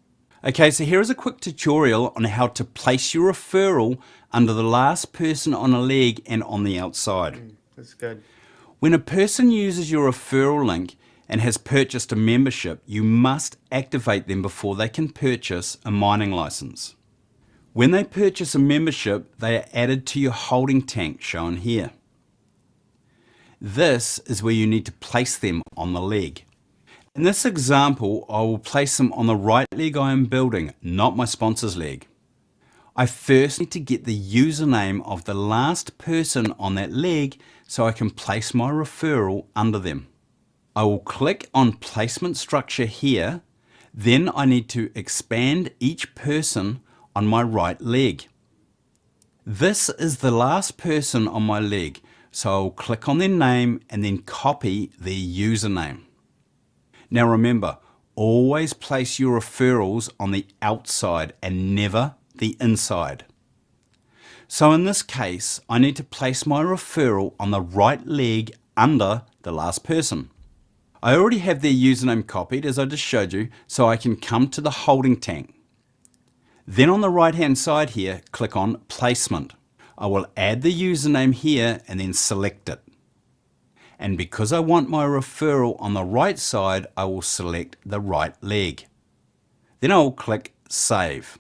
Okay, so here is a quick tutorial on how to place your referral under the last person on a leg and on the outside. That's good. When a person uses your referral link and has purchased a membership, you must activate them before they can purchase a mining license. When they purchase a membership, they are added to your holding tank shown here. This is where you need to place them on the leg. In this example, I will place them on the right leg I am building, not my sponsor's leg. I first need to get the username of the last person on that leg so I can place my referral under them. I will click on placement structure here, then I need to expand each person on my right leg. This is the last person on my leg, so I'll click on their name and then copy their username. Now remember, always place your referrals on the outside and never the inside. So in this case, I need to place my referral on the right leg under the last person. I already have their username copied as I just showed you, so I can come to the holding tank. Then on the right hand side here, click on placement. I will add the username here and then select it. And because I want my referral on the right side, I will select the right leg. Then I will click save.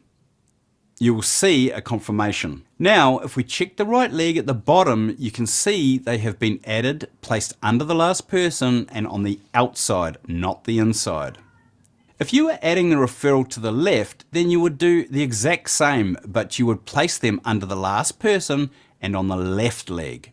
You will see a confirmation. Now, if we check the right leg at the bottom, you can see they have been added, placed under the last person and on the outside, not the inside. If you were adding the referral to the left, then you would do the exact same, but you would place them under the last person and on the left leg.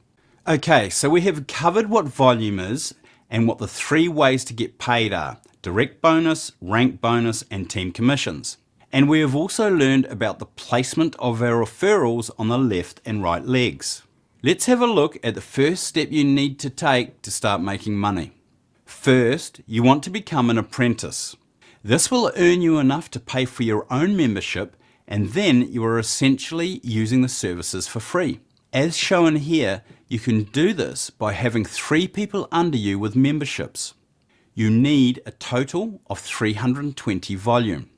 Okay, so we have covered what volume is and what the 3 ways to get paid are: direct bonus, rank bonus, and team commissions. And we have also learned about the placement of our referrals on the left and right legs. Let's have a look at the first step you need to take to start making money. First, you want to become an apprentice. This will earn you enough to pay for your own membership, and then you are essentially using the services for free. As shown here, you can do this by having 3 people under you with memberships. You need a total of 320 volume.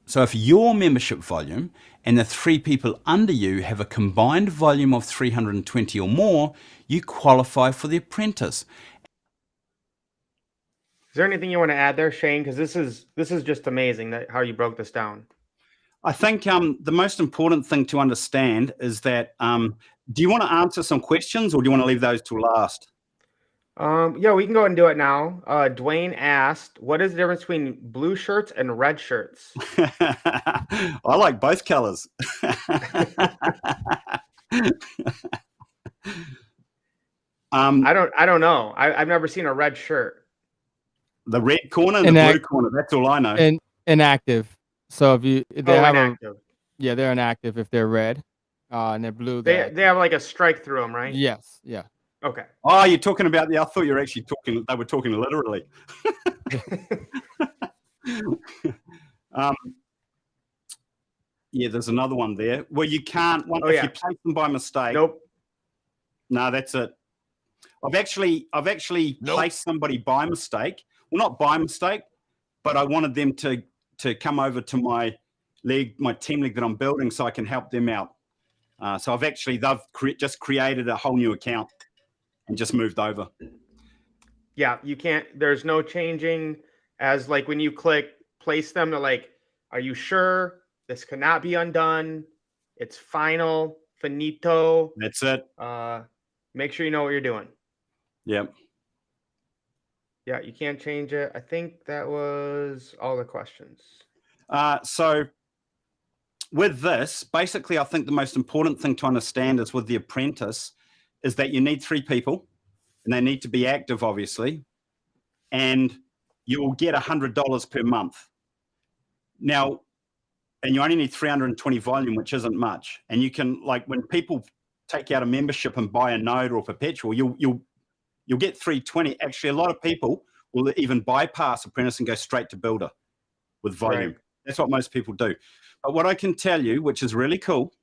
So if your membership volume and the 3 people under you have a combined volume of 320 or more, you qualify for the apprentice. Is there anything you want to add there, Shayne? Because this is just amazing that how you broke this down. I think the most important thing to understand is that, do you want to answer some questions or do you want to leave those till last? Yeah, we can go ahead and do it now. Dwayne asked, what is the difference between blue shirts and red shirts? I like both colors. I don't know. I've never seen a red shirt. The red corner and the blue corner. That's all I know. And inactive. So if they have inactive. they're inactive if they're red, and they're blue. They have like a strike through them, right? Yes. Yeah. Okay. Oh, you're talking about I thought you were actually talking. They were talking literally. Yeah, there's another one there. Well, you can't. If you place them by mistake. Nope. No, that's it. I've actually placed somebody by mistake. Well, not by mistake, but I wanted them to come over to my team league that I'm building, so I can help them out. So they've just created a whole new account and just moved over. Yeah, you can't. There's no changing. As like when you click place them to like, are you sure this cannot be undone? It's final, finito. That's it. Make sure you know what you're doing. Yep. Yeah, you can't change it. I think that was all the questions. So with this, basically, I think the most important thing to understand is with the apprentice is that you need 3 people and they need to be active, obviously, and you will get $100 per month. Now, and you only need 320 volume, which isn't much. And you can, like, when people take out a membership and buy a node or a perpetual, you'll get 320. Actually, a lot of people will even bypass apprentice and go straight to builder with volume. Right. That's what most people do. But what I can tell you, which is really cool,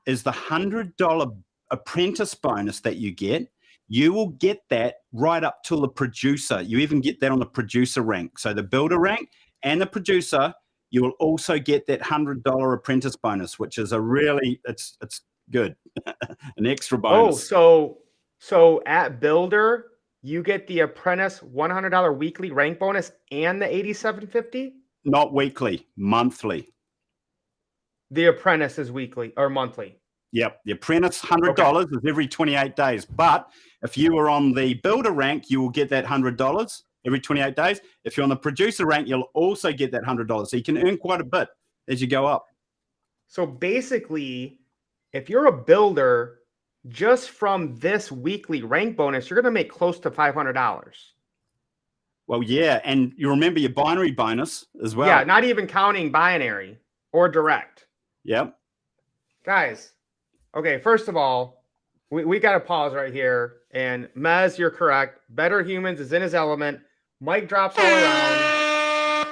is the $100 apprentice bonus that you get. You will get that right up till the producer. You even get that on the producer rank. So the builder rank and the producer, you will also get that $100 apprentice bonus, which is it's good, an extra bonus. Oh, so at builder, you get the apprentice $100 weekly rank bonus and the $87.50? Not weekly, monthly. The Apprentice is weekly or monthly. Yep, the Apprentice $100 is every 28 days. But if you were on the builder rank, you will get that $100 every 28 days. If you're on the producer rank, you'll also get that $100. So you can earn quite a bit as you go up. So basically, if you're a builder, just from this weekly rank bonus, you're going to make close to $500. Well, yeah, and you remember your binary bonus as well. Yeah, not even counting binary or direct. Yep. Guys, okay, first of all, we got to pause right here. And Mez, you're correct. Better Humans is in his element. Mic drops all around.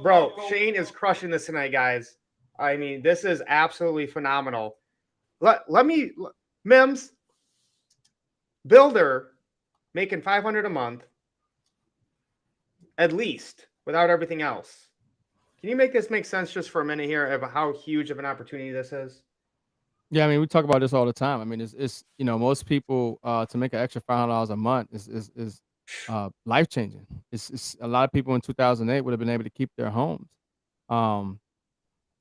Bro, Shayne is crushing this tonight, guys. I mean, this is absolutely phenomenal. Let me, Mims, builder making $500 a month, at least, without everything else. Can you make this make sense just for a minute here of how huge of an opportunity this is? Yeah, I mean, we talk about this all the time. I mean, it's most people to make an extra $500 a month is life changing. It's a lot of people in 2008 would have been able to keep their homes.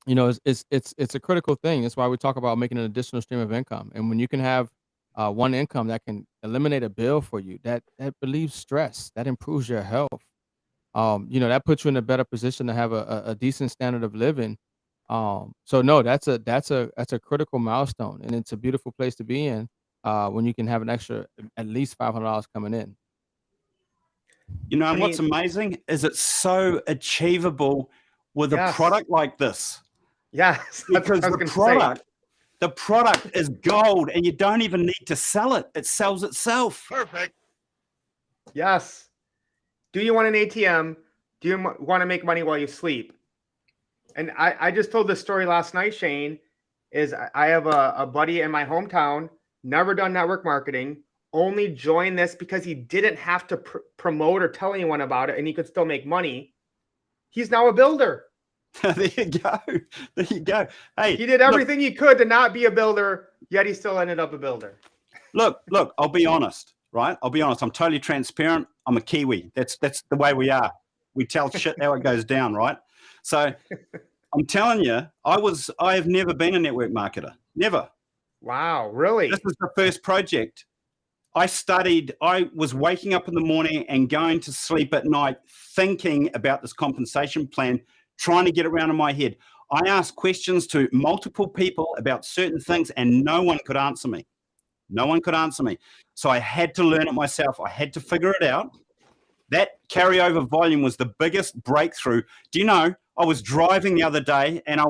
It's a critical thing. That's why we talk about making an additional stream of income. And when you can have one income that can eliminate a bill for you, that relieves stress, that improves your health. That puts you in a better position to have a decent standard of living. So no, that's a critical milestone, and it's a beautiful place to be in when you can have an extra at least $500 coming in. And what's amazing is it's so achievable with a product like this. Yes, because the product is gold, and you don't even need to sell it. It sells itself. Perfect. Yes. Do you want an ATM? Do you want to make money while you sleep? And I just told this story last night, Shayne, is I have a buddy in my hometown, never done network marketing, only joined this because he didn't have to promote or tell anyone about it, and he could still make money. He's now a builder. There you go. There you go. Hey, he did everything he could to not be a builder, yet he still ended up a builder. Look, I'll be honest, right? I'll be honest. I'm totally transparent. I'm a Kiwi. That's the way we are. We tell shit how it goes down, right? So I'm telling you, I have never been a network marketer. Never. Wow, really? This is the first project. I was waking up in the morning and going to sleep at night thinking about this compensation plan, trying to get it around in my head. I asked questions to multiple people about certain things, and no one could answer me. No one could answer me. So I had to learn it myself. I had to figure it out. That carryover volume was the biggest breakthrough. Do you know, I was driving the other day and I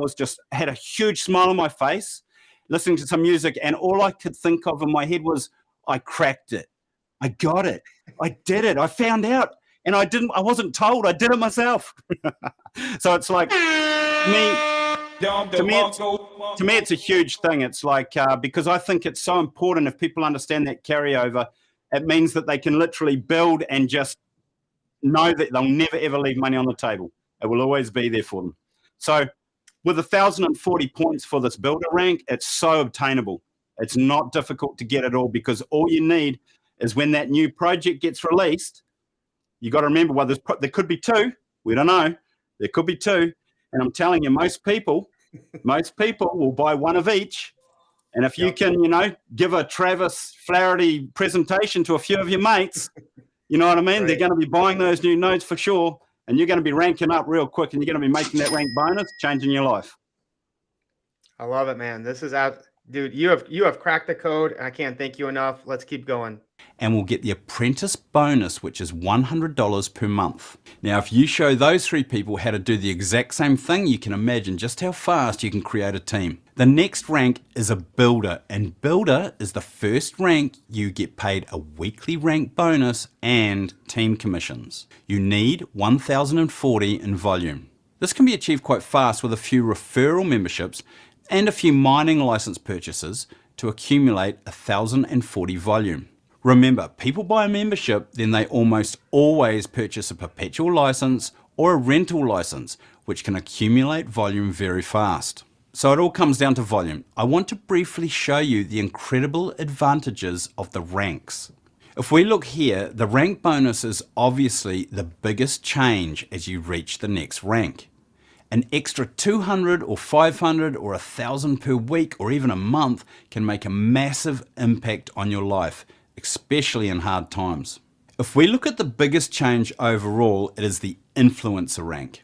had a huge smile on my face, listening to some music, and all I could think of in my head was, I cracked it. I got it. I did it. I found out. And I wasn't told. I did it myself. So it's like, to me, it's a huge thing. It's like, because I think it's so important if people understand that carryover, it means that they can literally build and just know that they'll never, ever leave money on the table. It will always be there for them. So with 1,040 points for this builder rank, it's so obtainable. It's not difficult to get it all, because all you need is when that new project gets released, you got to remember, well, there could be two. We don't know. There could be two. And I'm telling you, most people will buy one of each. And if you can, give a Travis Flaherty presentation to a few of your mates, you know what I mean? Right. They're going to be buying those new notes for sure. And you're going to be ranking up real quick, and you're going to be making that rank bonus, changing your life. I love it, man. This is out. Dude, you have cracked the code, and I can't thank you enough. Let's keep going. And we'll get the Apprentice bonus, which is $100 per month. Now, if you show those three people how to do the exact same thing, you can imagine just how fast you can create a team. The next rank is a builder, and builder is the first rank. You get paid a weekly rank bonus and team commissions. You need 1,040 in volume. This can be achieved quite fast with a few referral memberships and a few mining license purchases to accumulate 1,040 volume. Remember, people buy a membership, then they almost always purchase a perpetual license or a rental license, which can accumulate volume very fast. So it all comes down to volume. I want to briefly show you the incredible advantages of the ranks. If we look here, the rank bonus is obviously the biggest change as you reach the next rank. An extra 200 or 500 or 1,000 per week or even a month can make a massive impact on your life, especially in hard times. If we look at the biggest change overall, it is the influencer rank.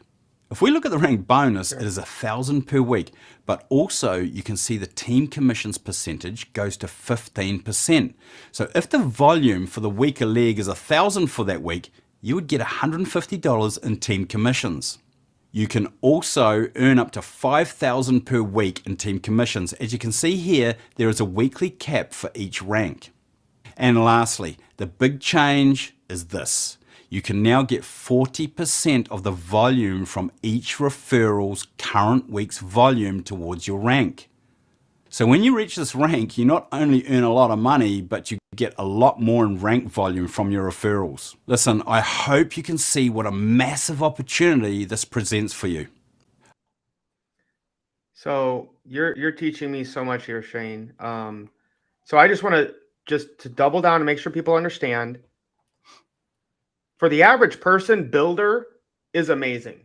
If we look at the rank bonus, it is 1,000 per week, but also you can see the team commissions percentage goes to 15%. So if the volume for the weaker leg is 1,000 for that week, you would get $150 in team commissions. You can also earn up to 5,000 per week in team commissions. As you can see here, there is a weekly cap for each rank. And lastly, the big change is this. You can now get 40% of the volume from each referral's current week's volume towards your rank. So when you reach this rank, you not only earn a lot of money, but you get a lot more in rank volume from your referrals. Listen, I hope you can see what a massive opportunity this presents for you. So you're teaching me so much here, Shayne. So I just want to double down and make sure people understand. For the average person, builder is amazing.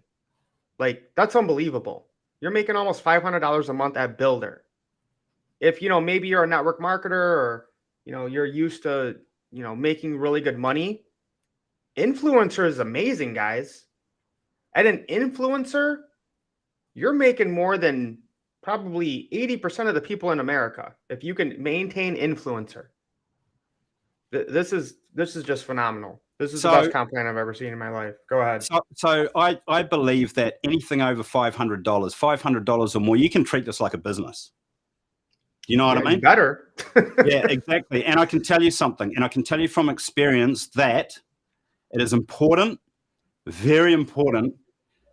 Like, that's unbelievable. You're making almost $500 a month at builder. If, maybe you're a network marketer or, you're used to, making really good money, influencer is amazing, guys. At an influencer, you're making more than probably 80% of the people in America if you can maintain influencer. This is just phenomenal. This is the best comp plan I've ever seen in my life. Go ahead. So I believe that anything over $500 or more, you can treat this like a business. You know what I mean? Better. Yeah, exactly. And I can tell you something, and I can tell you from experience that it is important, very important,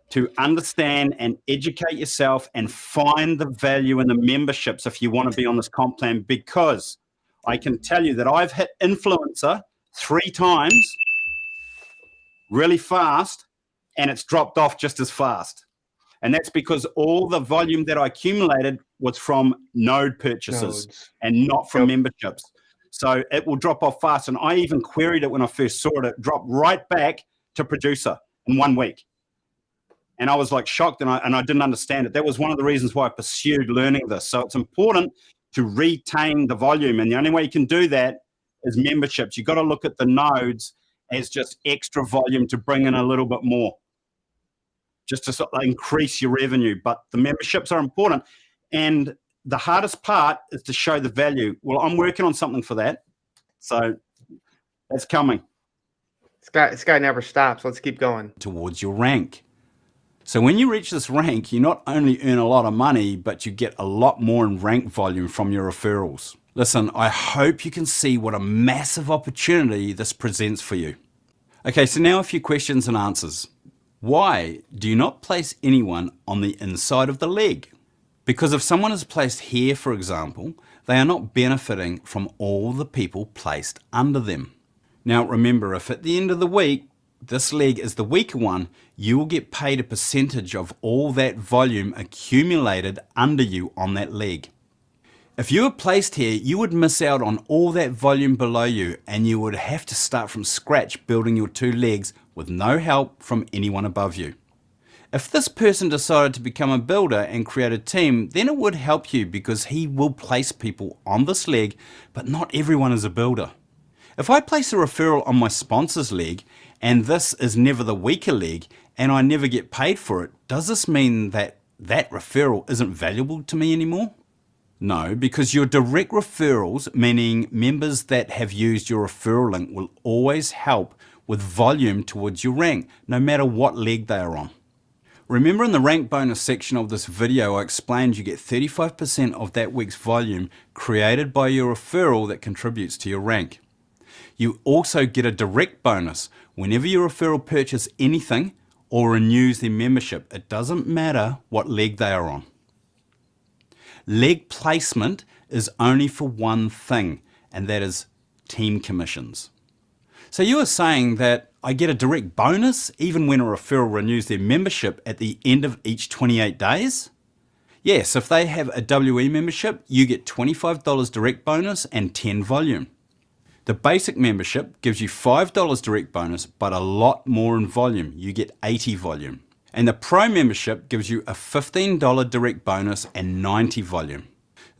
to understand and educate yourself and find the value in the memberships if you want to be on this comp plan, because I can tell you that I've hit influencer 3 times really fast, and it's dropped off just as fast. And that's because all the volume that I accumulated was from node purchases and not from memberships. So it will drop off fast. And I even queried it when I first saw it. It dropped right back to producer in 1 week. And I was like shocked, and I didn't understand it. That was one of the reasons why I pursued learning this. So it's important to retain the volume. And the only way you can do that is memberships. You've got to look at the nodes as just extra volume to bring in a little bit more, just to sort of increase your revenue. But the memberships are important. And the hardest part is to show the value. Well, I'm working on something for that. So that's coming. This guy never stops. Let's keep going. Towards your rank. So when you reach this rank, you not only earn a lot of money, but you get a lot more in rank volume from your referrals. Listen, I hope you can see what a massive opportunity this presents for you. Okay, so now a few questions and answers. Why do you not place anyone on the inside of the leg? Because if someone is placed here, for example, they are not benefiting from all the people placed under them. Now remember, if at the end of the week, this leg is the weaker one, you will get paid a percentage of all that volume accumulated under you on that leg. If you were placed here, you would miss out on all that volume below you, and you would have to start from scratch building your 2 legs with no help from anyone above you. If this person decided to become a builder and create a team, then it would help you because he will place people on this leg, but not everyone is a builder. If I place a referral on my sponsor's leg, and this is never the weaker leg, and I never get paid for it, does this mean that that referral isn't valuable to me anymore? No, because your direct referrals, meaning members that have used your referral link, will always help with volume towards your rank, no matter what leg they are on. Remember in the rank bonus section of this video, I explained you get 35% of that week's volume created by your referral that contributes to your rank. You also get a direct bonus whenever your referral purchases anything or renews their membership. It doesn't matter what leg they are on. Leg placement is only for one thing, and that is team commissions. So you are saying that I get a direct bonus even when a referral renews their membership at the end of each 28 days? Yes, if they have a WE membership, you get $25 direct bonus and 10 volume. The basic membership gives you $5 direct bonus, but a lot more in volume. You get 80 volume. And the Pro membership gives you a $15 direct bonus and 90 volume.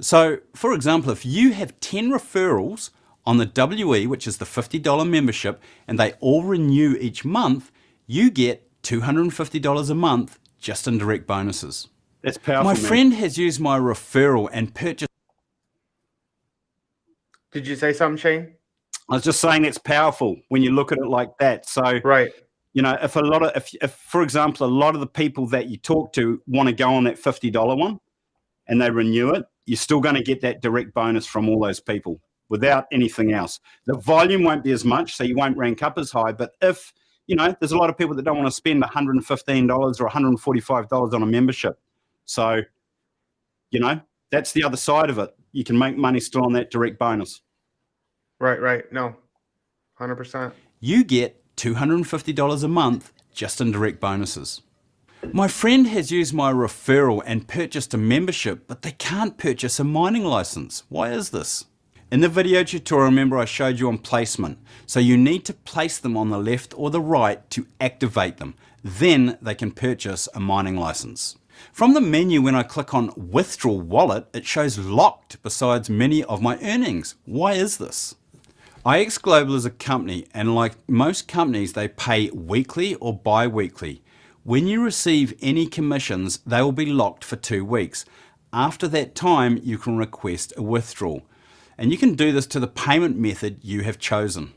So, for example, if you have 10 referrals on the WE, which is the $50 membership, and they all renew each month, you get $250 a month just in direct bonuses. That's powerful, My man. friend has used my referral and purchased. Did you say something, Shayne? I was just saying it's powerful when you look at it like that. So, Right. you know, if for example, a lot of the people that you talk to want to go on that $50 one and they renew it, you're still going to get that direct bonus from all those people without anything else. The volume won't be as much, so you won't rank up as high. But if, you know, there's a lot of people that don't want to spend $115 or $145 on a membership. So, you know, that's the other side of it. You can make money still on that direct bonus. Right. No, 100%. You get $250 a month just in direct bonuses. My friend has used my referral and purchased a membership, but they can't purchase a mining license. Why is this? In the video tutorial, remember I showed you on placement. So you need to place them on the left or the right to activate them. Then they can purchase a mining license. From the menu, when I click on Withdraw Wallet, it shows locked besides many of my earnings. Why is this? IX Global is a company, and like most companies, they pay weekly or bi-weekly. When you receive any commissions, they will be locked for 2 weeks. After that time, you can request a withdrawal. And you can do this to the payment method you have chosen.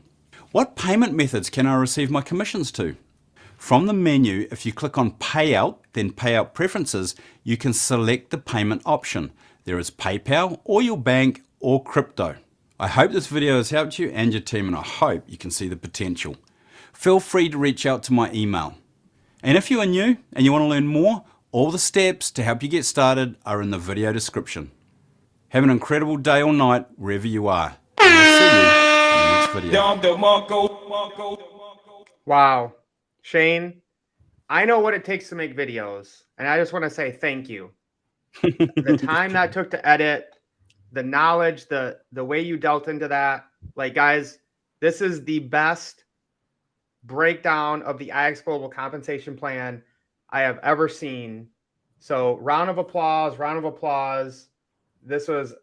What payment methods can I receive my commissions to? From the menu, if you click on Payout, then Payout Preferences, you can select the payment option. There is PayPal, or your bank, or crypto. I hope this video has helped you and your team, and I hope you can see the potential. Feel free to reach out to my email. And if you are new and you want to learn more, all the steps to help you get started are in the video description. Have an incredible day or night wherever you are. And I'll see you in the next video. Wow. Shayne, I know what it takes to make videos, and I just want to say thank you. The time that took to edit, the knowledge, the way you dealt into that. Like, guys, this is the best breakdown of the IX Global compensation plan I have ever seen. So round of applause. This was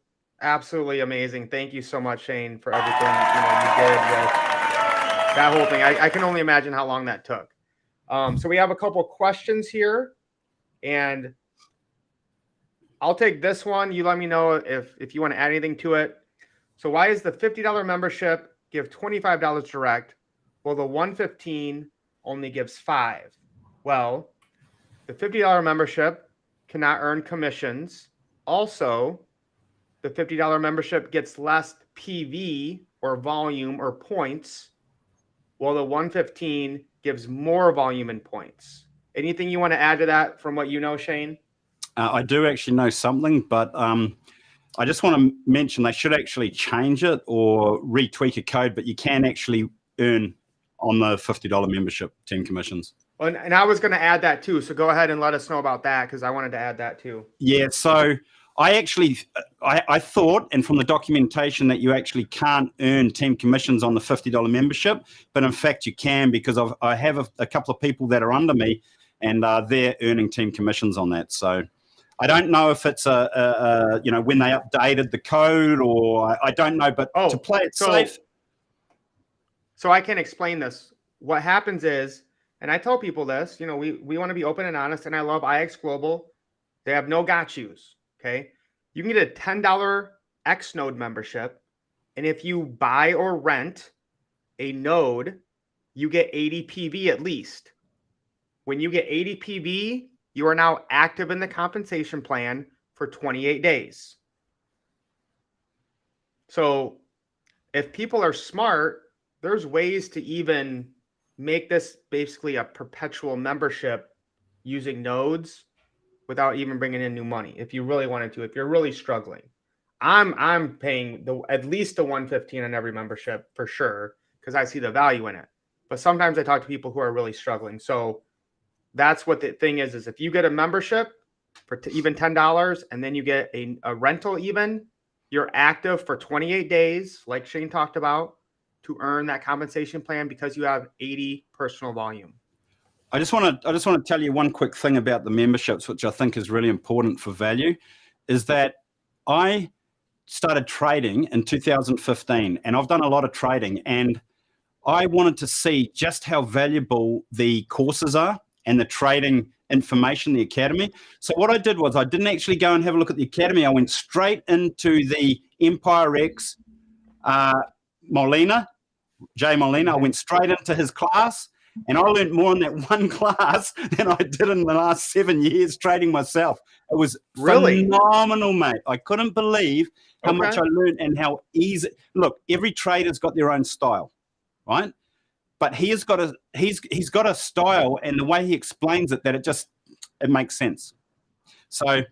absolutely amazing. Thank you so much, Shayne, for everything you did with that whole thing. I can only imagine how long that took. So we have a couple questions here, and I'll take this one. You let me know if you want to add anything to it. So why is the $50 membership give $25 direct, while the $115 only gives $5? Well, the $50 membership cannot earn commissions. Also, the $50 membership gets less PV or volume or points, while the $115 gives more volume and points. Anything you want to add to that from what you know, Shayne? I do actually know something, but I just want to mention they should actually change it or retweak a code, but you can actually earn on the $50 membership 10 commissions. And I was going to add that too. So go ahead and let us know about that, because I wanted to add that too. Yeah, so I thought, and from the documentation, that you actually can't earn 10 commissions on the $50 membership, but in fact you can, because I have a couple of people that are under me, and they're earning 10 commissions on that. So I don't know if it's when they updated the code, or I don't know, but to play it safe. So I can explain this. What happens is, and I tell people this, we want to be open and honest, and I love IX Global. They have no got yous. Okay. You can get a $10 X node membership. And if you buy or rent a node, you get 80 PV at least. When you get 80 PV, you are now active in the compensation plan for 28 days. So if people are smart, there's ways to even make this basically a perpetual membership using nodes without even bringing in new money. If you really wanted to, if you're really struggling, I'm paying at least the $115 on every membership for sure, because I see the value in it. But sometimes I talk to people who are really struggling. So that's what the thing is if you get a membership for even $10 and then you get a rental, even you're active for 28 days, like Shayne talked about, to earn that compensation plan because you have 80 personal volume. I just want to tell you one quick thing about the memberships, which I think is really important for value, is that I started trading in 2015, and I've done a lot of trading, and I wanted to see just how valuable the courses are and the trading information, the academy. So what I did was I didn't actually go and have a look at the academy. I went straight into the Empire X Molina, Jay Molina. I went straight into his class, and I learned more in that one class than I did in the last 7 years trading myself. It was Really phenomenal, mate. I couldn't believe how much Okay. I learned and how easy. Look, every trader's got their own style, right? But he's got a style, and the way he explains it, that it makes sense. So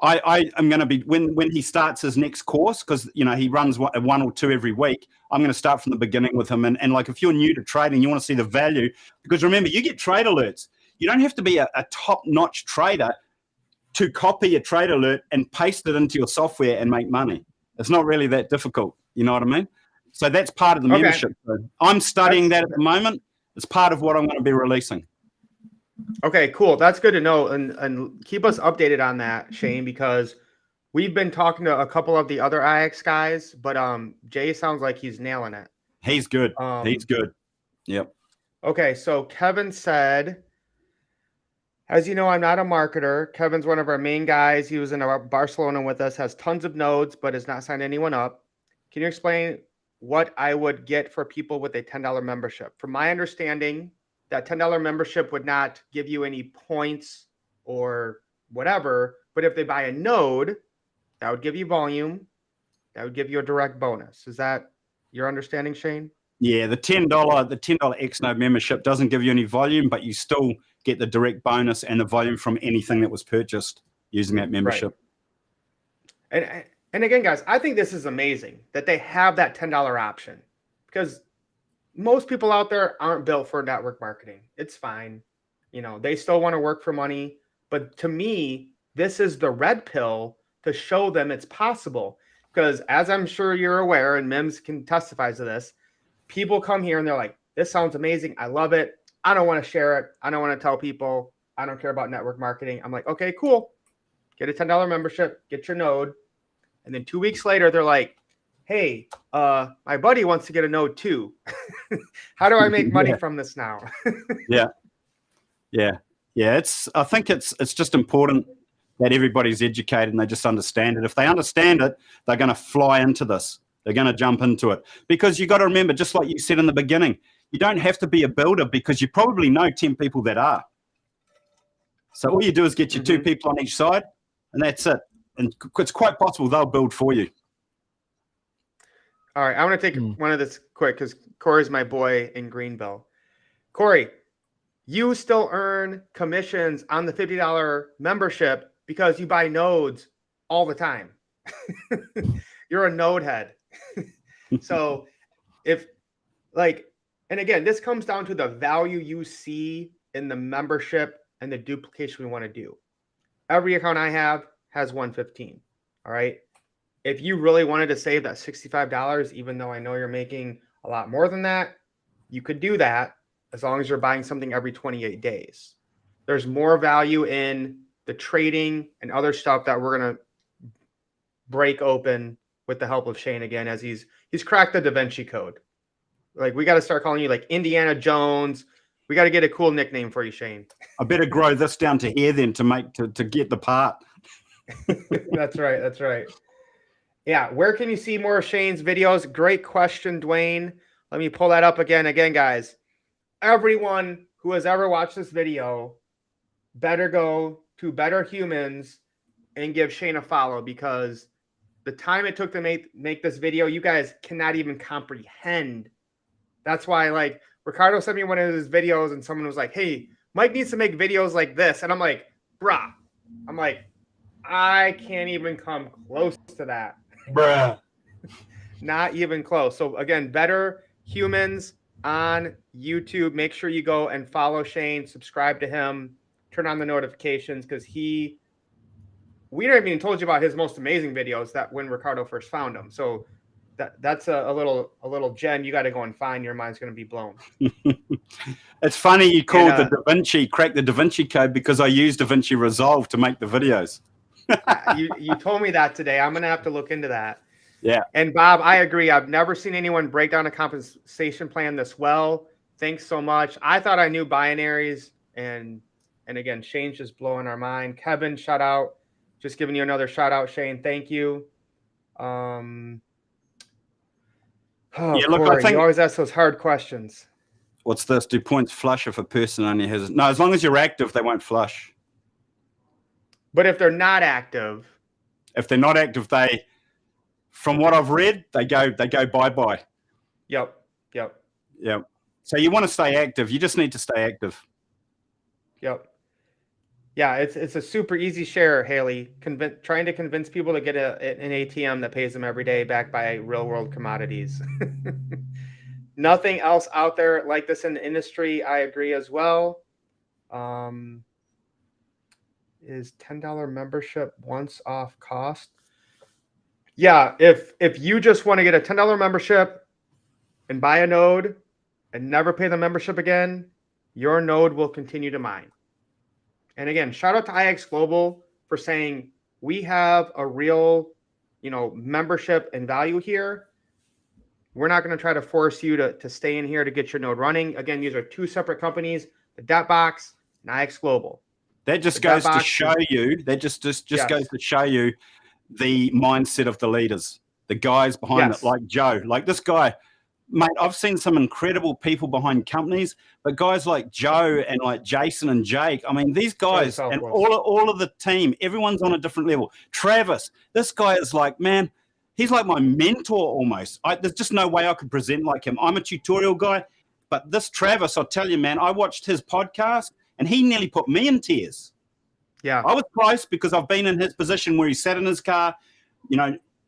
I am going to be, when he starts his next course, because he runs one or two every week, I'm going to start from the beginning with him. And like, if you're new to trading, you want to see the value, because remember, you get trade alerts. You don't have to be a top-notch trader to copy a trade alert and paste it into your software and make money. It's not really that difficult. You know what I mean? So that's part of the membership. So I'm studying that at the moment. It's part of what I'm going to be releasing. Okay, cool. That's good to know. And keep us updated on that, Shayne, because we've been talking to a couple of the other IX guys, but Jay sounds like he's nailing it. He's good. He's good. Yep. Okay, so Kevin said, as you know, I'm not a marketer. Kevin's one of our main guys. He was in Barcelona with us, has tons of nodes, but has not signed anyone up. Can you explain what I would get for people with a $10 membership? From my understanding, that $10 membership would not give you any points or whatever, but if they buy a node, that would give you volume. That would give you a direct bonus. Is that your understanding, Shayne? Yeah, the $10 X node membership doesn't give you any volume, but you still get the direct bonus and the volume from anything that was purchased using that membership. Right. And again, guys, I think this is amazing that they have that $10 option, because most people out there aren't built for network marketing. It's fine. They still want to work for money. But to me, this is the red pill to show them it's possible. Because as I'm sure you're aware, and Mims can testify to this, people come here and they're like, this sounds amazing. I love it. I don't want to share it. I don't want to tell people. I don't care about network marketing. I'm like, okay, cool. Get a $10 membership, get your node. And then 2 weeks later, they're like, hey, my buddy wants to get a node too. How do I make money from this now? Yeah. I think it's just important that everybody's educated and they just understand it. If they understand it, they're going to fly into this. They're going to jump into it, because you got to remember, just like you said in the beginning, you don't have to be a builder, because you probably know 10 people that are. So all you do is get your 2 people on each side, and that's it. And it's quite possible they'll build for you. All right, I want to take one of this quick, because Corey's my boy in Greenville. Corey, you still earn commissions on the $50 membership because you buy nodes all the time. You're a node head. So and again, this comes down to the value you see in the membership and the duplication we want to do. Every account I have has 115. All right. If you really wanted to save that $65, even though I know you're making a lot more than that, you could do that as long as you're buying something every 28 days. There's more value in the trading and other stuff that we're going to break open with the help of Shayne again, as he's cracked the Da Vinci Code. Like, we got to start calling you like Indiana Jones. We got to get a cool nickname for you, Shayne. I better grow this down to here then to get the part. That's right. That's right. Yeah. Where can you see more of Shayne's videos? Great question, Dwayne. Let me pull that up again. Again, guys, everyone who has ever watched this video better go to Better Humans and give Shayne a follow, because the time it took to make this video, you guys cannot even comprehend. That's why, like, Ricardo sent me one of his videos and someone was like, hey, Mike needs to make videos like this. And I'm like, bruh. I'm like, I can't even come close to that. Bruh. Not even close. So again, Better Humans on YouTube. Make sure you go and follow Shayne, subscribe to him, turn on the notifications, because we never even told you about his most amazing videos that when Ricardo first found them. So that's a little gem you got to go and find. Your mind's going to be blown. It's funny you called And, crack the Da Vinci Code, because I use Da Vinci Resolve to make the videos. you told me that today. I'm going to have to look into that. Yeah. And Bob, I agree. I've never seen anyone break down a compensation plan this well. Thanks so much. I thought I knew binaries, and again, Shayne's just blowing our mind. Kevin, shout out. Just giving you another shout out, Shayne. Thank you. Look, Corey, I think, you always ask those hard questions. What's this? Do points flush if a person only has... No, as long as you're active, they won't flush. But if they're not active... If they're not active, they... From what I've read, they go bye-bye. Yep. So you want to stay active. You just need to stay active. Yep. Yeah, it's a super easy share, Haley. Trying to convince people to get an ATM that pays them every day, backed by real world commodities. Nothing else out there like this in the industry. I agree as well. Is $10 membership once off cost? Yeah, if you just want to get a $10 membership and buy a node and never pay the membership again, your node will continue to mine. And again, shout out to IX Global for saying we have a real, membership and value here. We're not going to try to force you to stay in here to get your node running. Again, these are two separate companies, the Debtbox and IX Global. That just goes to show you. That just goes to show you the mindset of the leaders, the guys behind it, like Joe, like this guy. Mate, I've seen some incredible people behind companies, but guys like Joe and like Jason and Jake, I mean, these guys and all of the team, everyone's on a different level. Travis, this guy is like, man, he's like my mentor almost. There's just no way I could present like him. I'm a tutorial guy, but this Travis, I'll tell you, man, I watched his podcast and he nearly put me in tears. Yeah. I was close because I've been in his position where he sat in his car,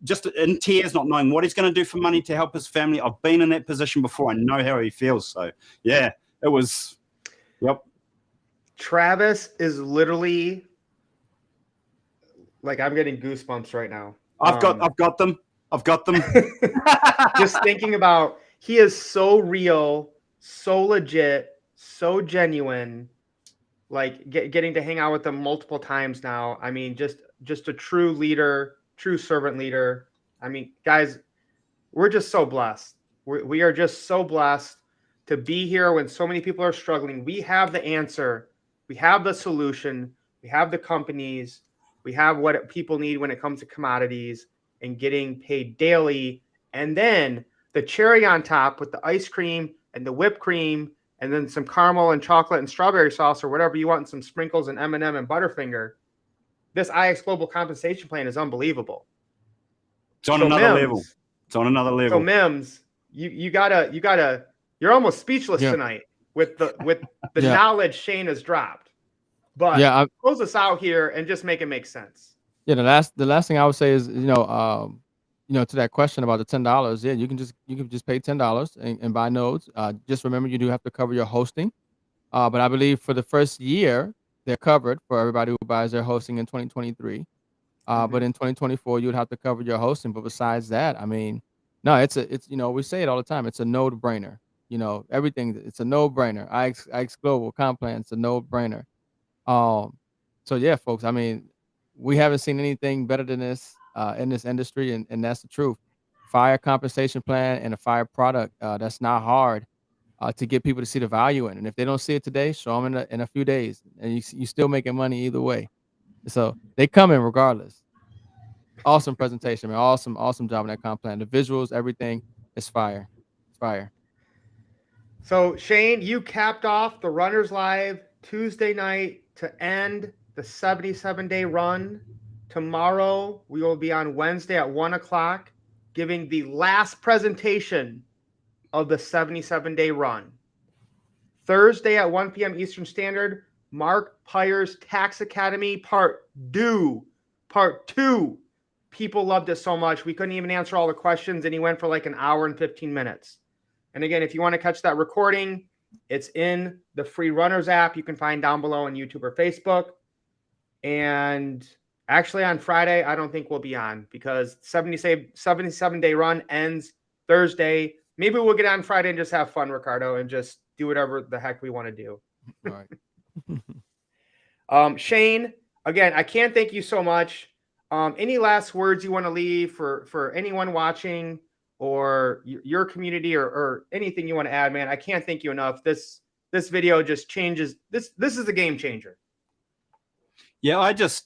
just in tears, not knowing what he's going to do for money to help his family. I've been in that position before. I know how he feels. So, yeah, it was, yep. Travis is literally, like, I'm getting goosebumps right now. I've got them. Just thinking about, he is so real, so legit, so genuine, like getting to hang out with him multiple times now. I mean, just a true leader, true servant leader. I mean, guys, we're just so blessed. We are just so blessed to be here when so many people are struggling. We have the answer. We have the solution. We have the companies. We have what people need when it comes to commodities and getting paid daily. And then the cherry on top with the ice cream and the whipped cream, and then some caramel and chocolate and strawberry sauce or whatever you want, and some sprinkles and M&M and Butterfinger. This IX Global compensation plan is unbelievable. It's on another level. It's on another level. So Mims, you gotta, you're almost speechless tonight with the knowledge Shayne has dropped. But close us out here and just make it make sense. Yeah, the last thing I would say is, to that question about the $10, you can just pay $10 and buy nodes. Just remember, you do have to cover your hosting. But I believe for the first year, they're covered for everybody who buys their hosting in 2023. But in 2024, you would have to cover your hosting. But besides that, I mean, no, it's we say it all the time. It's a no-brainer. Everything, it's a no-brainer. IX Global comp plan, it's a no-brainer. So yeah, folks, I mean, we haven't seen anything better than this in this industry, and that's the truth. Fire compensation plan and a fire product, that's not hard to get people to see the value in. And if they don't see it today, show them in a few days, and you still making money either way. So they come in regardless. Awesome presentation, man. Awesome job on that comp plan. The visuals, everything is fire. It's fire. So Shayne, you capped off the Runners Live Tuesday night to end the 77-day run. Tomorrow we will be on Wednesday at 1:00 giving the last presentation of the 77-day run. Thursday at 1 p.m. Eastern Standard, Mark Pyer's Tax Academy Part 2. People loved it so much. We couldn't even answer all the questions, and he went for like an hour and 15 minutes. And again, if you want to catch that recording, it's in the free Runners app you can find down below on YouTube or Facebook. And Actually, on Friday, I don't think we'll be on because 77-day run ends Thursday. Maybe we'll get on Friday and just have fun, Ricardo, and just do whatever the heck we want to do. All right. Shayne, again, I can't thank you so much. Any last words you want to leave for anyone watching or your community or anything you want to add, man? I can't thank you enough. This video just changes. This is a game changer. Yeah, I've got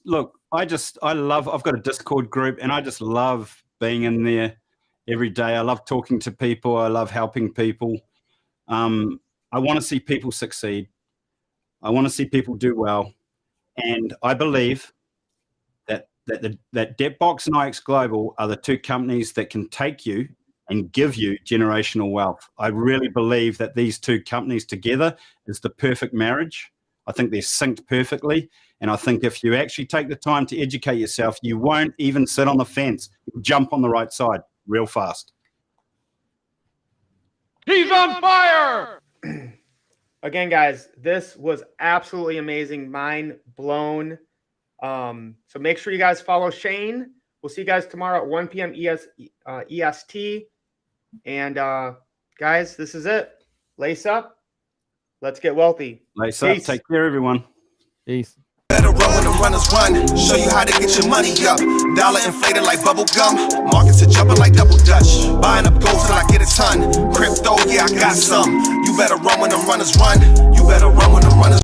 a Discord group and I just love being in there every day. I love talking to people. I love helping people. I want to see people succeed. I want to see people do well. And I believe that Debtbox and IX Global are the two companies that can take you and give you generational wealth. I really believe that these two companies together is the perfect marriage. I think they're synced perfectly. And I think if you actually take the time to educate yourself, you won't even sit on the fence. You'll jump on the right side real fast. He's on fire! Again, guys, this was absolutely amazing. Mind blown. So make sure you guys follow Shayne. We'll see you guys tomorrow at 1 p.m. EST. And guys, this is it. Lace up. Let's get wealthy. Lace up. Peace. Take care, everyone. Peace. Better run when the runners run. Show you how to get your money up. Dollar inflated like bubble gum. Markets are jumping like double dutch. Buying up gold till I get a ton. Crypto, yeah, I got some. You better run when the runners run. You better run when the runners